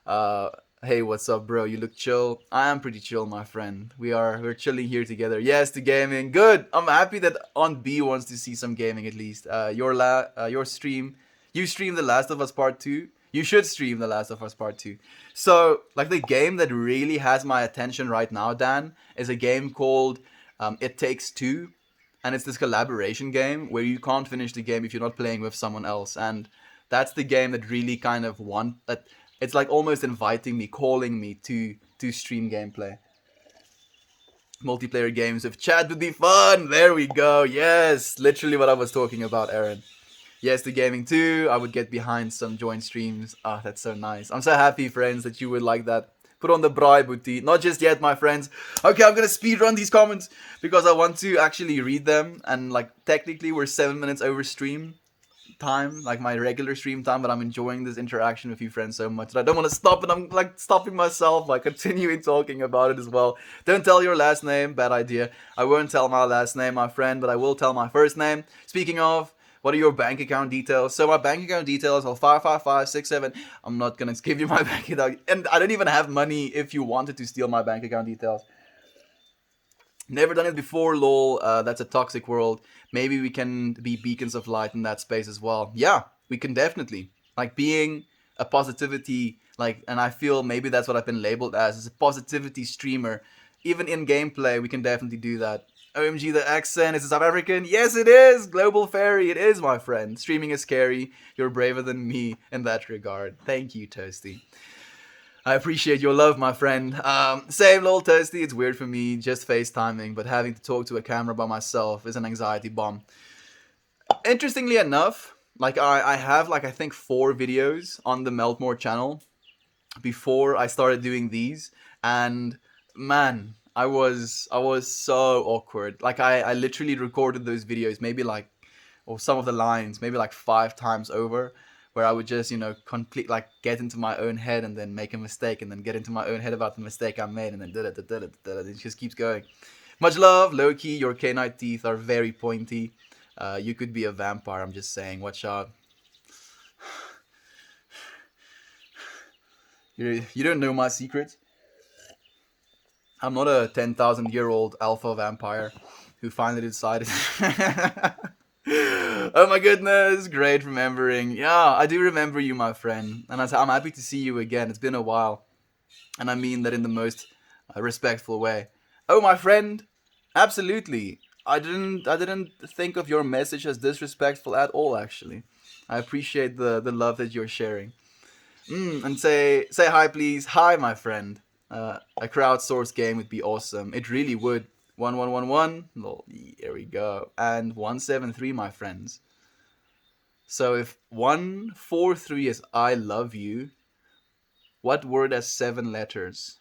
Hey, what's up, bro? You look chill. I am pretty chill, my friend. We're chilling here together. Yes, to gaming. Good. I'm happy that Aunt B wants to see some gaming at least. Your stream. You stream The Last of Us Part 2. You should stream The Last of Us Part 2. So, like, the game that really has my attention right now, Dan, is a game called It Takes Two. And it's this collaboration game where you can't finish the game if you're not playing with someone else. And that's the game that really kind of it's like almost inviting me, calling me to stream gameplay. Multiplayer games with chat would be fun. There we go. Yes, literally what I was talking about, Aaron. Yes, the gaming too. I would get behind some joint streams. Ah, that's so nice. I'm so happy, friends, that you would like that. Put on the bribe, Booty. Not just yet, my friends. Okay, I'm gonna speedrun these comments because I want to actually read them. And like, technically, we're 7 minutes over stream time, like my regular stream time. But I'm enjoying this interaction with you, friends, so much that I don't want to stop. And I'm like stopping myself, like continuing talking about it as well. Don't tell your last name. Bad idea. I won't tell my last name, my friend, but I will tell my first name. Speaking of, what are your bank account details? So my bank account details are 55567. I'm not gonna give you my bank account, and I don't even have money if you wanted to steal my bank account details. Never done it before, lol. That's a toxic world. Maybe we can be beacons of light in that space as well. Yeah, we can definitely. like being a positivity, like, and I feel maybe that's what I've been labeled as a positivity streamer. Even in gameplay, we can definitely do that. OMG, the accent is it South African? Yes, it is. Global Fairy, it is, my friend. Streaming is scary. You're braver than me in that regard. Thank you, Toasty. I appreciate your love, my friend. Same little Toasty. It's weird for me just FaceTiming, but having to talk to a camera by myself is an anxiety bomb. Interestingly enough, like I have like I think 4 videos on the Meltmore channel before I started doing these, and man, I was so awkward. Like I literally recorded those videos maybe like, or some of the lines maybe like 5 times over, where I would just complete like get into my own head and then make a mistake and then get into my own head about the mistake I made and then it just keeps going. Much love, Loki. Your canine teeth are very pointy. You could be a vampire. I'm just saying. Watch out. You don't know my secret. I'm not a 10,000-year-old alpha vampire who finally decided. Oh my goodness, great remembering. Yeah, I do remember you, my friend. And I'm happy to see you again. It's been a while. And I mean that in the most respectful way. Oh, my friend, absolutely. I didn't think of your message as disrespectful at all, actually. I appreciate the love that you're sharing. And say hi, please. Hi, my friend. A crowdsourced game would be awesome. It really would. 1111. Well, here we go. And 173, my friends. So if 143 is I love you, what word has 7 letters?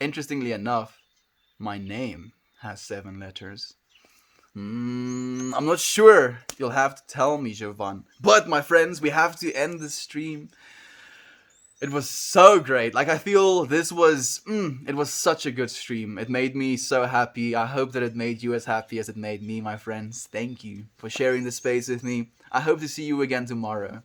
Interestingly enough, my name has 7 letters. I'm not sure. You'll have to tell me, Jovan. But my friends, we have to end the stream. It was so great. Like I feel this was, it was such a good stream. It made me so happy. I hope that it made you as happy as it made me, my friends. Thank you for sharing this space with me. I hope to see you again tomorrow.